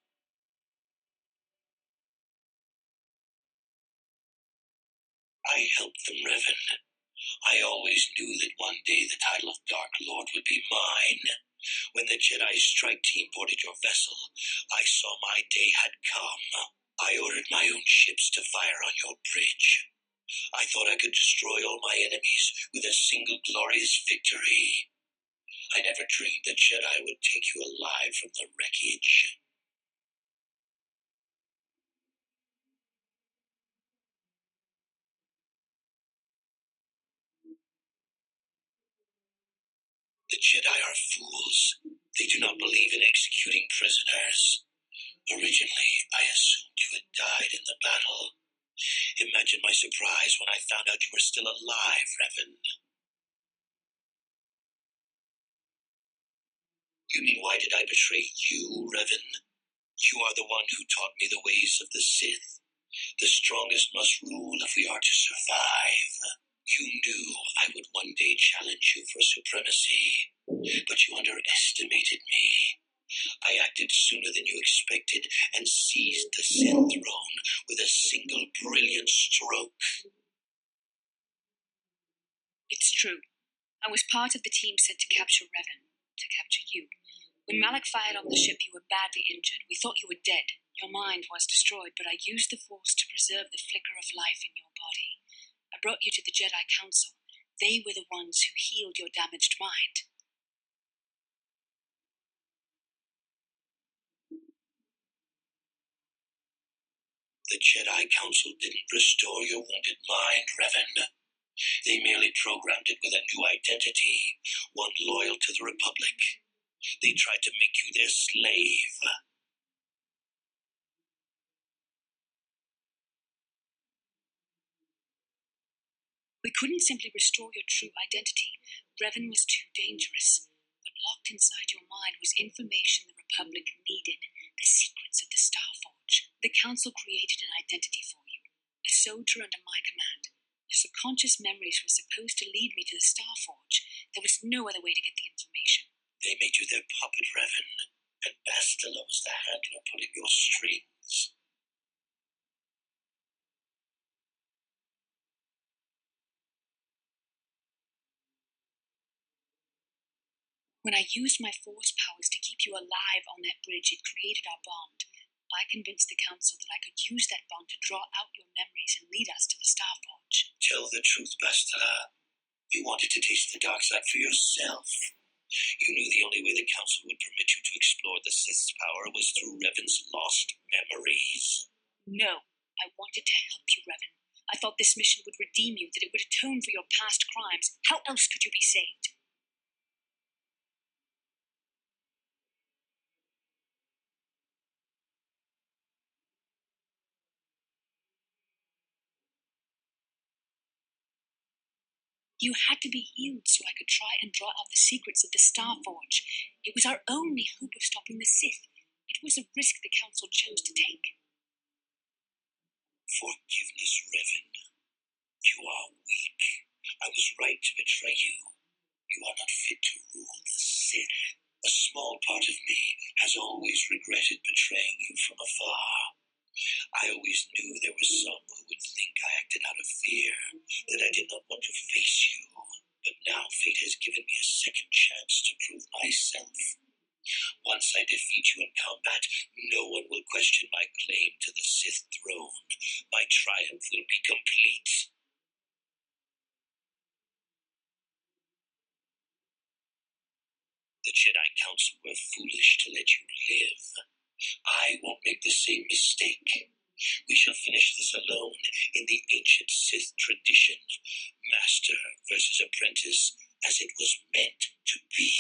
I helped them, Revan. I always knew that one day the title of Dark Lord would be mine. When the Jedi Strike Team boarded your vessel, I saw my day had come. I ordered my own ships to fire on your bridge. I thought I could destroy all my enemies with a single glorious victory. I never dreamed the Jedi would take you alive from the wreckage. The Jedi are fools. They do not believe in executing prisoners. Originally, I assumed you had died in the battle. Imagine my surprise when I found out you were still alive, Revan. You mean, why did I betray you, Revan? You are the one who taught me the ways of the Sith. The strongest must rule if we are to survive. You knew I would one day challenge you for supremacy, but you underestimated me. I acted sooner than you expected and seized the Sith throne with a single brilliant stroke. It's true. I was part of the team sent to capture Revan, to capture you. When Malak fired on the ship, you were badly injured. We thought you were dead. Your mind was destroyed, but I used the Force to preserve the flicker of life in your body. I brought you to the Jedi Council. They were the ones who healed your damaged mind. The Jedi Council didn't restore your wounded mind, Revan. They merely programmed it with a new identity, one loyal to the Republic. They tried to make you their slave. We couldn't simply restore your true identity. Revan was too dangerous. But locked inside your mind was information the Republic needed, the secrets of the Starforge. The Council created an identity for you, a soldier under my command. Your subconscious memories were supposed to lead me to the Starforge. There was no other way to get the information. They made you their puppet, Revan, and Bastila was the handler pulling your strings. When I used my Force powers to keep you alive on that bridge, it created our bond. I convinced the Council that I could use that bond to draw out your memories and lead us to the Starforge. Tell the truth, Bastila. You wanted to taste the dark side for yourself. You knew the only way the Council would permit you to explore the Sith's power was through Revan's lost memories. No, I wanted to help you, Revan. I thought this mission would redeem you, that it would atone for your past crimes. How else could you be saved? You had to be healed so I could try and draw out the secrets of the Starforge. It was our only hope of stopping the Sith. It was a risk the Council chose to take. Forgiveness, Revan. You are weak. I was right to betray you. You are not fit to rule the Sith. A small part of me has always regretted betraying you from afar. I always knew there were some who would think I acted out of fear, that I did not want to face you. But now fate has given me a second chance to prove myself. Once I defeat you in combat, no one will question my claim to the Sith throne. My triumph will be complete. The Jedi Council were foolish to let you live. I won't make the same mistake. We shall finish this alone in the ancient Sith tradition. Master versus apprentice, as it was meant to be.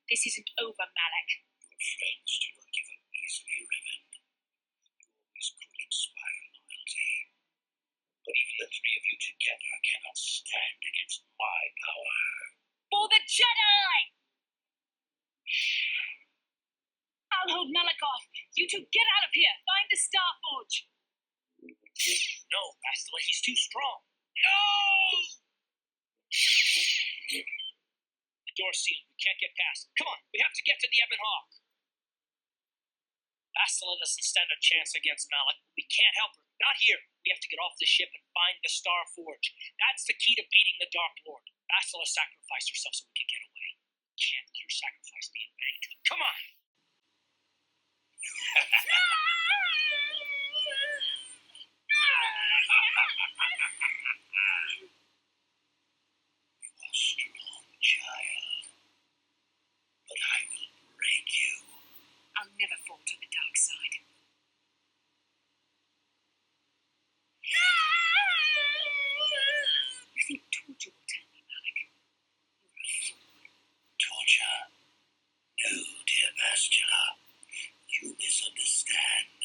This isn't over, Malak. Your friends do not give up easily, Revan. You always could inspire loyalty. But even the three of you together cannot stand against my power. For the Jedi! I'll hold Malak off. You two get out of here. Find the Star Forge. No, Bastila, he's too strong. No! The door's sealed. We can't get past. Come on, we have to get to the Ebon Hawk. Bastila doesn't stand a chance against Malak. We can't help her. Not here. We have to get off the ship and find the Star Forge. That's the key to beating the Dark Lord. Bastila sacrificed herself so we can get away. We can't let her sacrifice be in vain. Come on! You are strong, child. But I will break you. I'll never fall to the dark side. You think torture will turn me, Malak? You're a fool. Torture? No, dear Bastila. You misunderstand.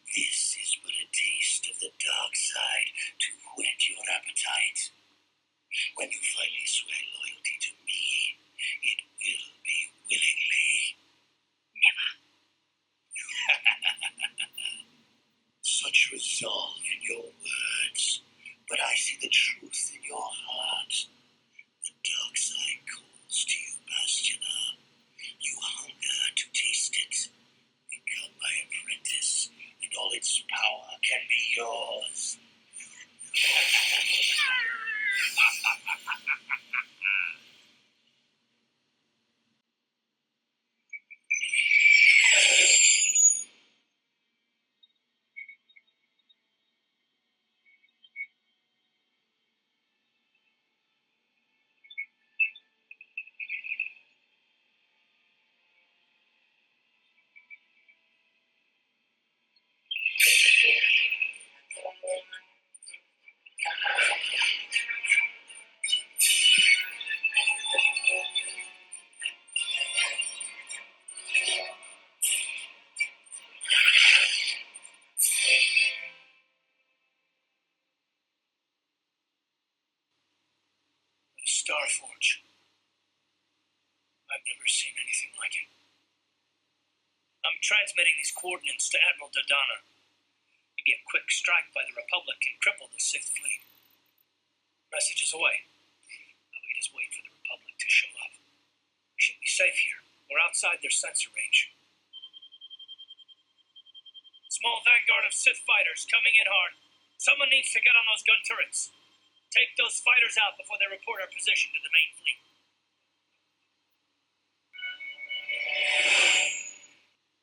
This is but a taste of the dark side to whet your appetite. When you finally swear loyalty to me, it will be willingly. Never. Such resolve in your words, but I see the truth in your heart. The dark side calls to you, Bastila. You hunger to taste it. Become my apprentice, and all its power can be yours. The Star Forge. I've never seen anything like it. I'm transmitting these coordinates to Admiral Dodonna. Maybe a quick strike by the Republic can cripple the Sith fleet. Message is away. Now we just wait for the Republic to show up. We should be safe here. We're outside their sensor range. Small vanguard of Sith fighters coming in hard. Someone needs to get on those gun turrets. Take those fighters out before they report our position to the main fleet.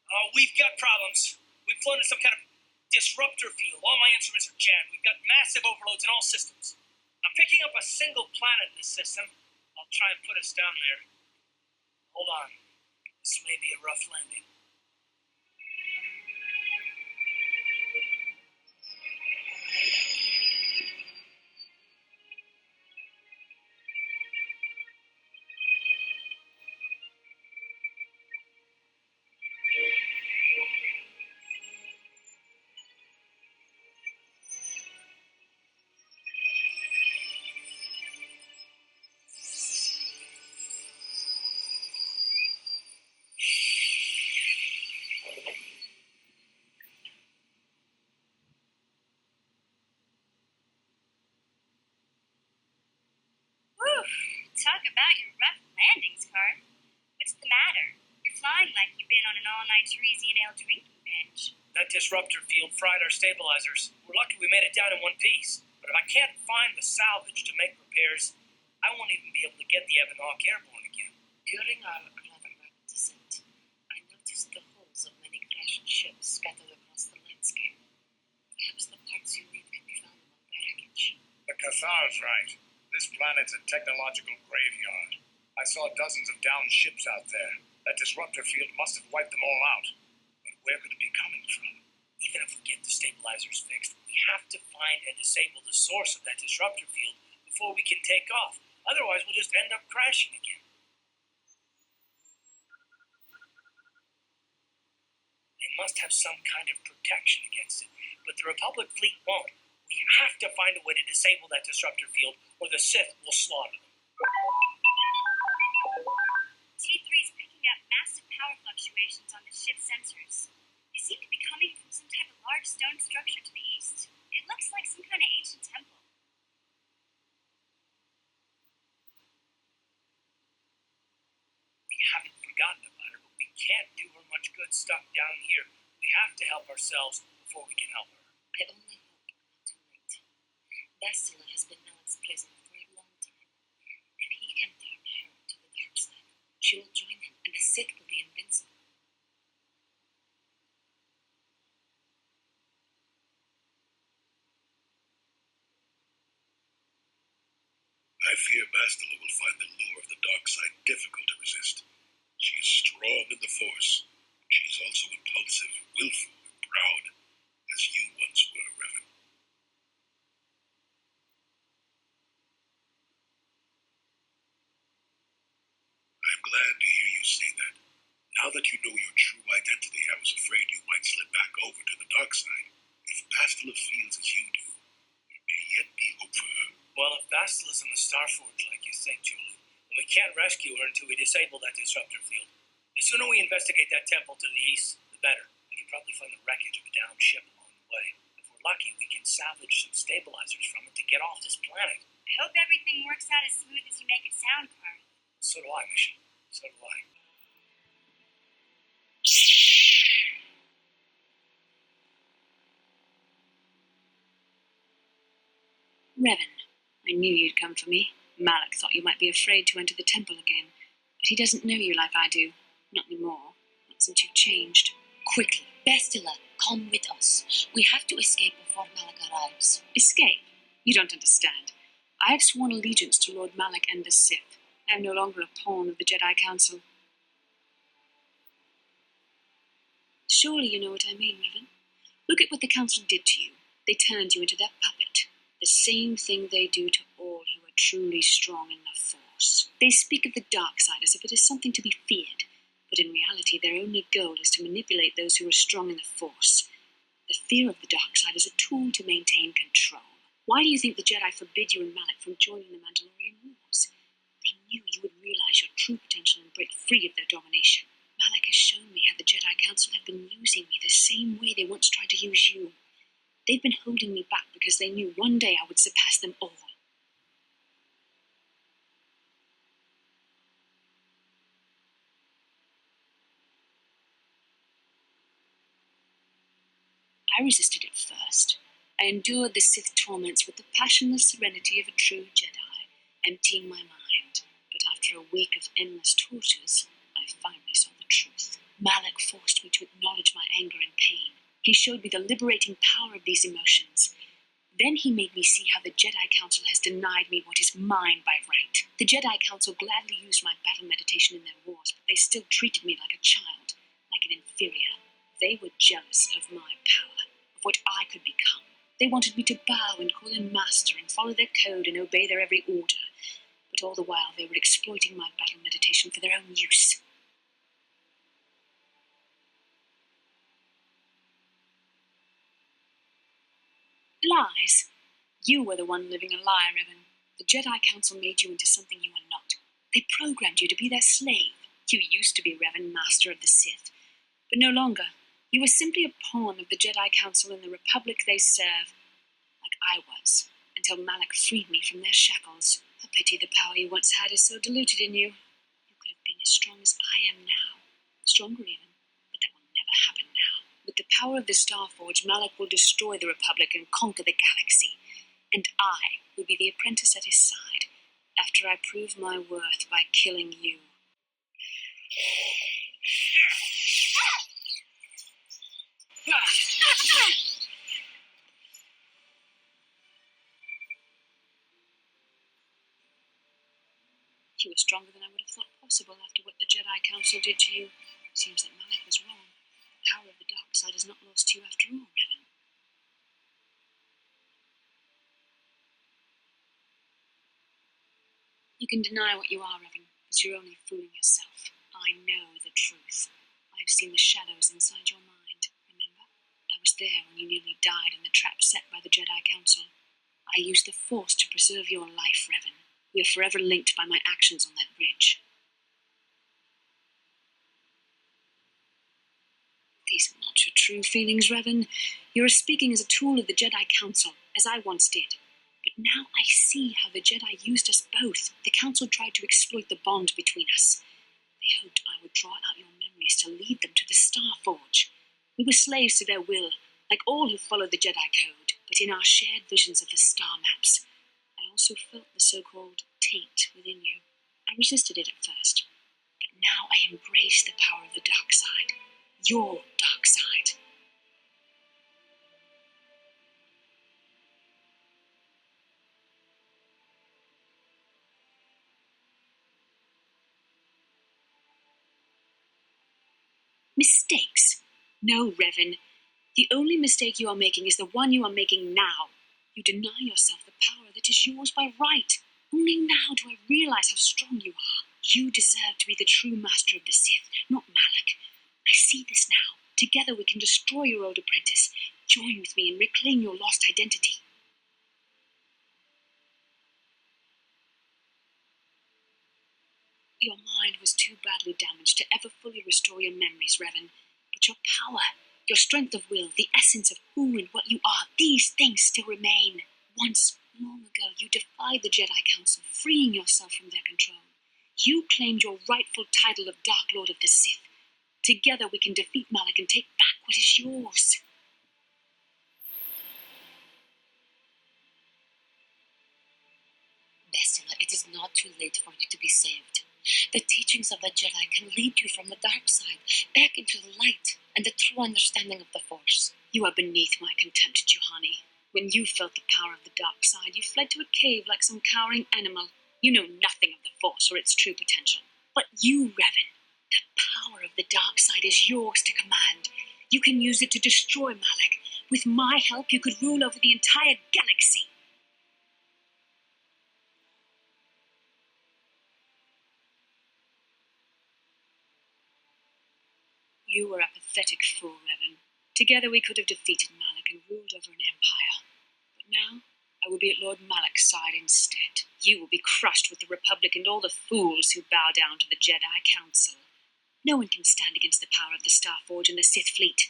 Oh, we've got problems. We've flown in some kind of disruptor field. All my instruments are jammed. We've got massive overloads in all systems. I'm picking up a single planet in this system. I'll try and put us down there. Hold on. This may be a rough landing. Whew. Talk about your rough landing the matter? You're flying like you've been on an all-night Teresian ale drinking binge. That disruptor field fried our stabilizers. We're lucky we made it down in one piece. But if I can't find the salvage to make repairs, I won't even be able to get the Evan Hawk airborne again. During our rather rapid descent, I noticed the hulls of many crashed ships scattered across the landscape. Perhaps the parts you need can be found among the wreckage. The Cathar's right. This planet's a technological graveyard. I saw dozens of downed ships out there. That disruptor field must have wiped them all out. But where could it be coming from? Even if we get the stabilizers fixed, we have to find and disable the source of that disruptor field before we can take off. Otherwise, we'll just end up crashing again. They must have some kind of protection against it, but the Republic fleet won't. We have to find a way to disable that disruptor field, or the Sith will slaughter them. T3's picking up massive power fluctuations on the ship's sensors. They seem to be coming from some type of large stone structure to the east. It looks like some kind of ancient temple. We haven't forgotten about her, but we can't do her much good stuff down here. We have to help ourselves before we can help her. I only hope we're not too late. Bastila has been Malak's prisoner for a long time. If he can turn her to the dark side, she will join him, and the Sith will be invincible. I fear Bastila will find the lure of the dark side difficult to resist. She is strong in the Force. She is also impulsive, willful, and proud, as you once were, Revan. I'm glad to hear you say that. Now that you know your true identity, I was afraid you might slip back over to the dark side. If Bastila feels as you do, there may yet be hope for her. Well, if Bastila's in the Starforge, like you think, Julie, then we can't rescue her until we disable that disruptor field. The sooner we investigate that temple to the east, the better. We can probably find the wreckage of a downed ship along the way. If we're lucky, we can salvage some stabilizers from it to get off this planet. I hope everything works out as smooth as you make it sound, Carl. So do I, Mission. So do I. Revan, I knew you'd come for me. Malak thought you might be afraid to enter the temple again, but he doesn't know you like I do. Not anymore. Not since you changed. Quickly, Bastila, come with us. We have to escape before Malak arrives. Escape? You don't understand. I have sworn allegiance to Lord Malak and the Sith. I am no longer a pawn of the Jedi Council. Surely you know what I mean, Revan. Look at what the Council did to you. They turned you into their puppet. The same thing they do to all who are truly strong in the Force. They speak of the dark side as if it is something to be feared, but in reality their only goal is to manipulate those who are strong in the Force. The fear of the dark side is a tool to maintain control. Why do you think the Jedi forbid you and Malak from joining the Mandalorian Wars? They knew you would realize your true potential and break free of their domination. Malak has shown me how the Jedi Council have been using me the same way they once tried to use you. They've been holding me back because they knew one day I would surpass them all. I resisted at first. I endured the Sith torments with the passionless serenity of a true Jedi, emptying my mind. But after a week of endless tortures, I finally saw the truth. Malak forced me to acknowledge my anger and pain. He showed me the liberating power of these emotions. Then he made me see how the Jedi Council has denied me what is mine by right. The Jedi Council gladly used my battle meditation in their wars, but they still treated me like a child, like an inferior. They were jealous of my power, of what I could become. They wanted me to bow and call them master and follow their code and obey their every order. But all the while they were exploiting my battle meditation for their own use. Lies? You were the one living a lie, Revan. The Jedi Council made you into something you are not. They programmed you to be their slave. You used to be Revan, master of the Sith, but no longer. You were simply a pawn of the Jedi Council and the Republic they serve, like I was, until Malak freed me from their shackles. A pity the power you once had is so diluted in you. You could have been as strong as I I am now. Stronger even, but that will never happen now. With the power of the Starforge, Malak will destroy the Republic and conquer the galaxy. And I will be the apprentice at his side, after I prove my worth by killing you. You were stronger than I would have thought possible after what the Jedi Council did to you. Seems that Malak was wrong. The power of the dark side is not lost to you after all, Revan. You can deny what you are, Revan, but you're only fooling yourself. I know the truth. I've seen the shadows inside your mind, remember? I was there when you nearly died in the trap set by the Jedi Council. I used the Force to preserve your life, Revan. We are forever linked by my actions on that bridge. These are not your true feelings, Revan. You are speaking as a tool of the Jedi Council, as I once did. But now I see how the Jedi used us both. The Council tried to exploit the bond between us. They hoped I would draw out your memories to lead them to the Starforge. We were slaves to their will, like all who followed the Jedi Code, but in our shared visions of the star maps. I also felt the so-called taint within you. I resisted it at first, but now I embrace the power of the dark side. Your dark side. Mistakes? No, Revan. The only mistake you are making is the one you are making now. You deny yourself the power that is yours by right. Only now do I realize how strong you are. You deserve to be the true master of the Sith, not Malak. I see this now. Together we can destroy your old apprentice. Join with me and reclaim your lost identity. Your mind was too badly damaged to ever fully restore your memories, Revan. But your power, your strength of will, the essence of who and what you are, these things still remain. Once, long ago, you defied the Jedi Council, freeing yourself from their control. You claimed your rightful title of Dark Lord of the Sith. Together we can defeat Malak and take back what is yours. Bastila, it is not too late for you to be saved. The teachings of the Jedi can lead you from the dark side back into the light and the true understanding of the Force. You are beneath my contempt, Juhani. When you felt the power of the dark side, you fled to a cave like some cowering animal. You know nothing of the Force or its true potential. But you, Revan, the power of the dark side is yours to command. You can use it to destroy Malak. With my help, you could rule over the entire galaxy. You were a pathetic fool, Revan. Together we could have defeated Malak and ruled over an empire. But now, I will be at Lord Malak's side instead. You will be crushed with the Republic and all the fools who bow down to the Jedi Council. No one can stand against the power of the Starforge and the Sith fleet.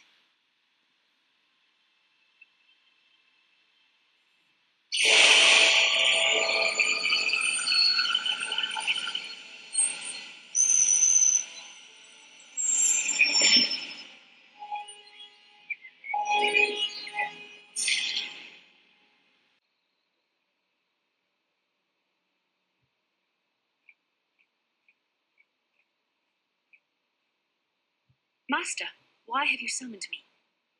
Master, why have you summoned me?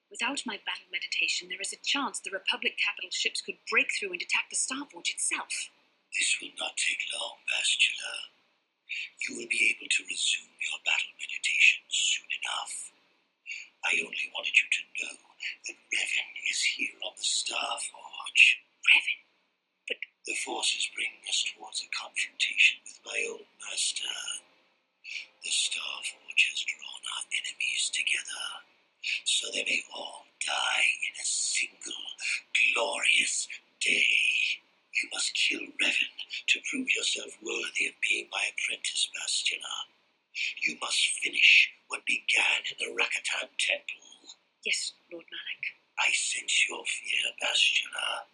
Without my battle meditation, there is a chance the Republic capital ships could break through and attack the Starforge itself. This will not take long, Bastila. You will be able to resume your battle meditation soon enough. I only wanted you to know that Revan is here on the Starforge. Revan? But the Force is bringing us towards a confrontation with my old master. The Starforge has drawn our enemies together, so they may all die in a single glorious day. You must kill Revan to prove yourself worthy of being my apprentice, Bastila. You must finish what began in the Rakatan Temple. Yes, Lord Malak. I sense your fear, Bastila,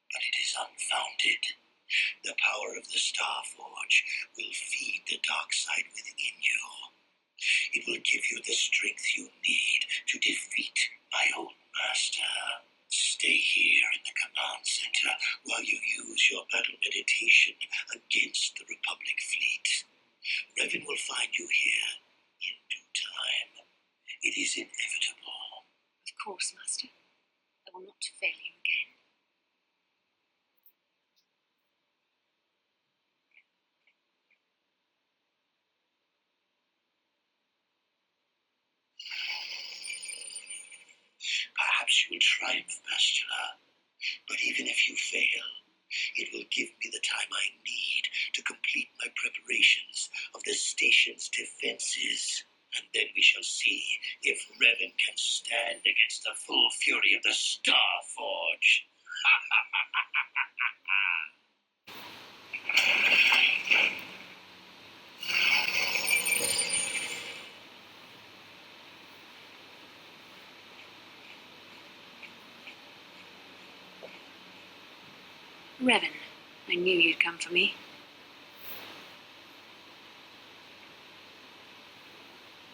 but it is unfounded. The power of the Starforge will feed the dark side within you. It will give you the strength you need to defeat my old master. Stay here in the command center while you use your battle meditation against the Republic fleet. Revan will find you here in due time. It is inevitable. Of course, Master. I will not fail you again. Perhaps you will triumph, Bastila. But even if you fail, it will give me the time I need to complete my preparations of the station's defenses. And then we shall see if Revan can stand against the full fury of the Starforge. Revan, I knew you'd come for me.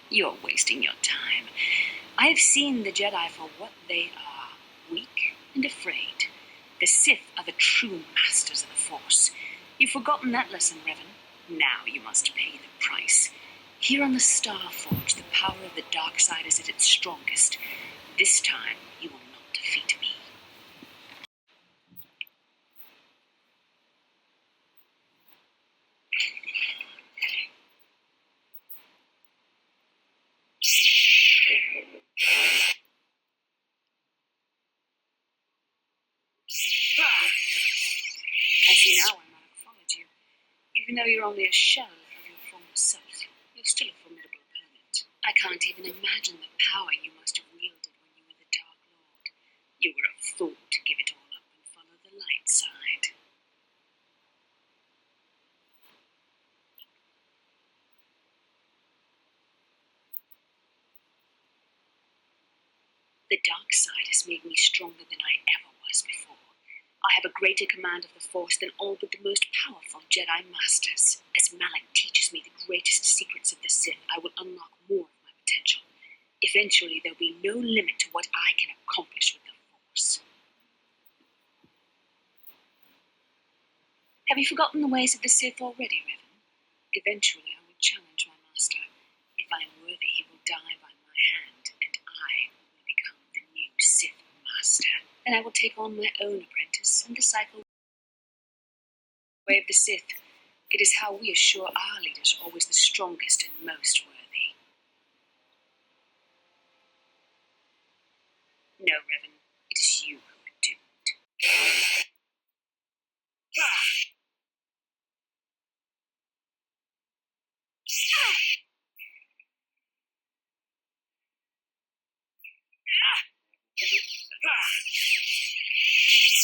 You're wasting your time. I've seen the Jedi for what they are, weak and afraid. The Sith are the true masters of the Force. You've forgotten that lesson, Revan. Now you must pay the price. Here on the Starforge, the power of the dark side is at its strongest. This time, you will not defeat me. I see now why Malak followed you. Even though you're only a shell of your former self, you're still a formidable opponent. I can't even imagine the power you must have wielded when you were the Dark Lord. You were a fool to give it all up and follow the light side. The dark side has made me stronger than I ever was before. I have a greater command of the Force than all but the most powerful Jedi Masters. As Malak teaches me the greatest secrets of the Sith, I will unlock more of my potential. Eventually, there'll be no limit to what I can accomplish with the Force. Have you forgotten the ways of the Sith already, Revan? Eventually, I will challenge my master. If I am worthy, he will die by my hand, and I will become the new Sith Master. Then I will take on my own apprentice and disciple the way of the Sith. It is how we assure our leaders are always the strongest and most worthy. No, Revan, it is you who are doomed.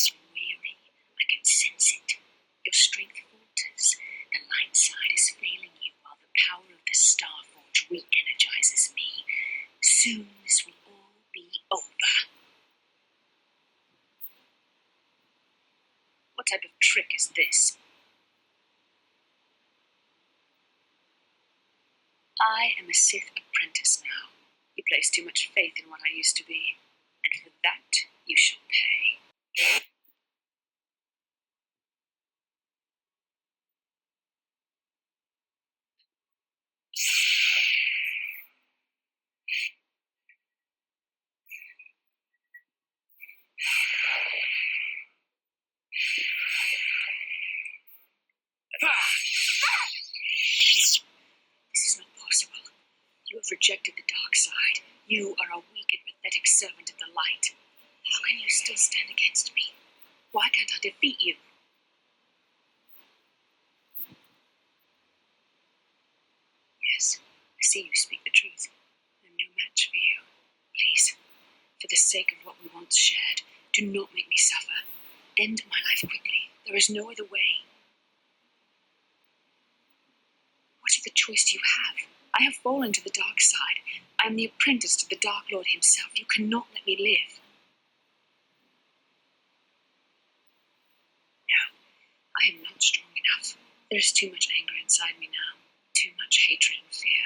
I'm weary. I can sense it. Your strength falters. The light side is failing you while the power of the Starforge re-energizes me. Soon this will all be over. What type of trick is this? I am a Sith apprentice now. You place too much faith in what I used to be, and for that you shall pay. This is not possible. You have rejected the dark side. You are a weak and pathetic servant of the light. How can you still stand against me? Why can't I defeat you? Yes, I see you speak the truth. I'm no match for you. Please, for the sake of what we once shared, do not make me suffer. End my life quickly. There is no other way. What other choice do you have? I have fallen to the dark side. I am the apprentice to the Dark Lord himself. You cannot let me live. No, I am not strong enough. There is too much anger inside me now. Too much hatred and fear.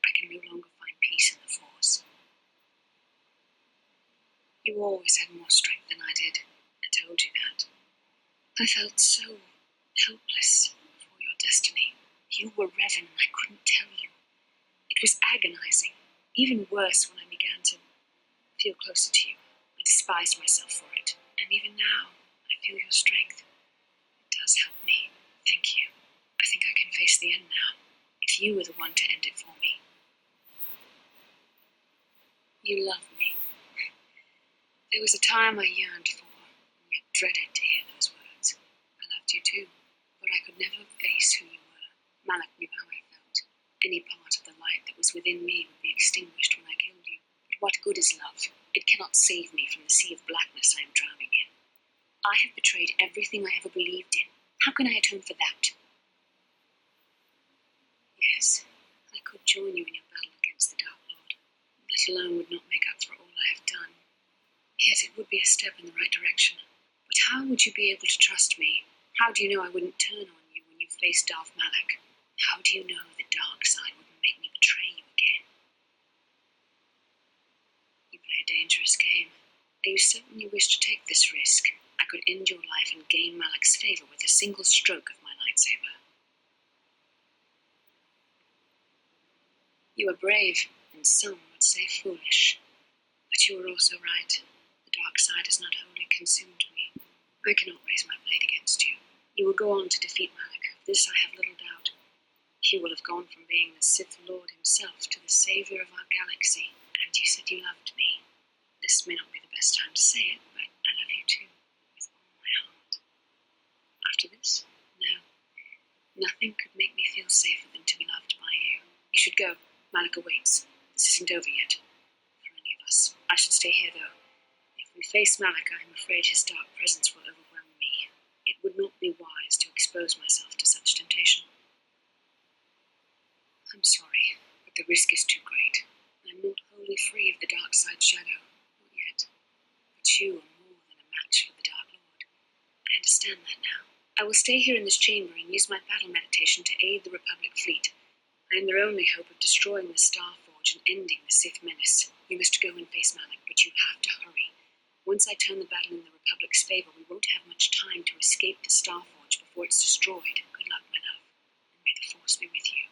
I can no longer fight You always had more strength than I did. I told you that. I felt so helpless before your destiny. You were Revan and I couldn't tell you. It was agonizing. Even worse when I began to feel closer to you. I despised myself for it. And even now, I feel your strength. It does help me. Thank you. I think I can face the end now. If you were the one to end it for me. You love me. There was a time I yearned for, and yet dreaded to hear those words. I loved you too, but I could never face who you were. Malak knew how I felt. Any part of the light that was within me would be extinguished when I killed you. But what good is love? It cannot save me from the sea of blackness I am drowning in. I have betrayed everything I ever believed in. How can I atone for that? Yes, I could join you in your battle against the Dark Lord. That alone would not make up for all I have done. Yes, it would be a step in the right direction. But how would you be able to trust me? How do you know I wouldn't turn on you when you faced Darth Malak? How do you know the dark side wouldn't make me betray you again? You play a dangerous game. Are you certain you wish to take this risk? I could end your life and gain Malak's favor with a single stroke of my lightsaber. You are brave, and some would say foolish. But you are also right. The dark side has not wholly consumed me. I cannot raise my blade against you. You will go on to defeat Malak. Of this I have little doubt. You will have gone from being the Sith Lord himself to the savior of our galaxy. And you said you loved me. This may not be the best time to say it, but I love you too, with all my heart. After this, no. Nothing could make me feel safer than to be loved by you. You should go. Malak awaits. This isn't over yet. For any of us. I should stay here, though. If we face Malak, I am afraid his dark presence will overwhelm me. It would not be wise to expose myself to such temptation. I'm sorry, but the risk is too great. I'm not wholly free of the dark side shadow. Not yet. But you are more than a match for the Dark Lord. I understand that now. I will stay here in this chamber and use my battle meditation to aid the Republic fleet. I am their only hope of destroying the Star Forge and ending the Sith menace. You must go and face Malak, but you have to hurry. Once I turn the battle in the Republic's favor, we won't have much time to escape the Star Forge before it's destroyed. Good luck, my love, and may the Force be with you.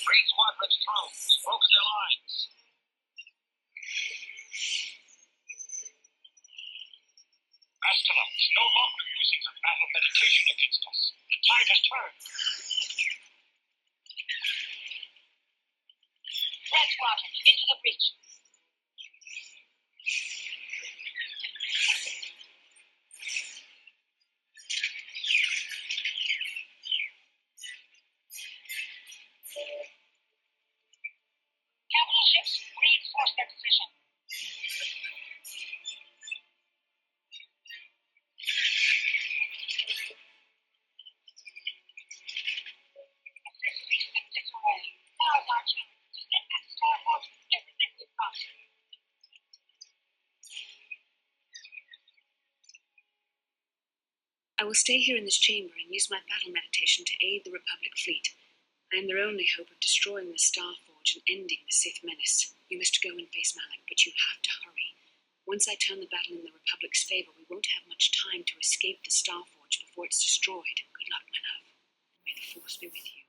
Green Squadron's through. We've broken their lines. Bastila is no longer using her battle meditation against us. The tide has turned. Red Squadron, into the breach. Capital ships, reinforce their position. This fleet's in disarray. Now is our chance. Get that Star Forge with everything we've got. I will stay here in this chamber and use my battle meditation to aid the Republic fleet. I am their only hope of destroying the Star Forge and ending the Sith menace. You must go and face Malak, but you have to hurry. Once I turn the battle in the Republic's favor, we won't have much time to escape the Star Forge before it's destroyed. Good luck, my love, and may the Force be with you.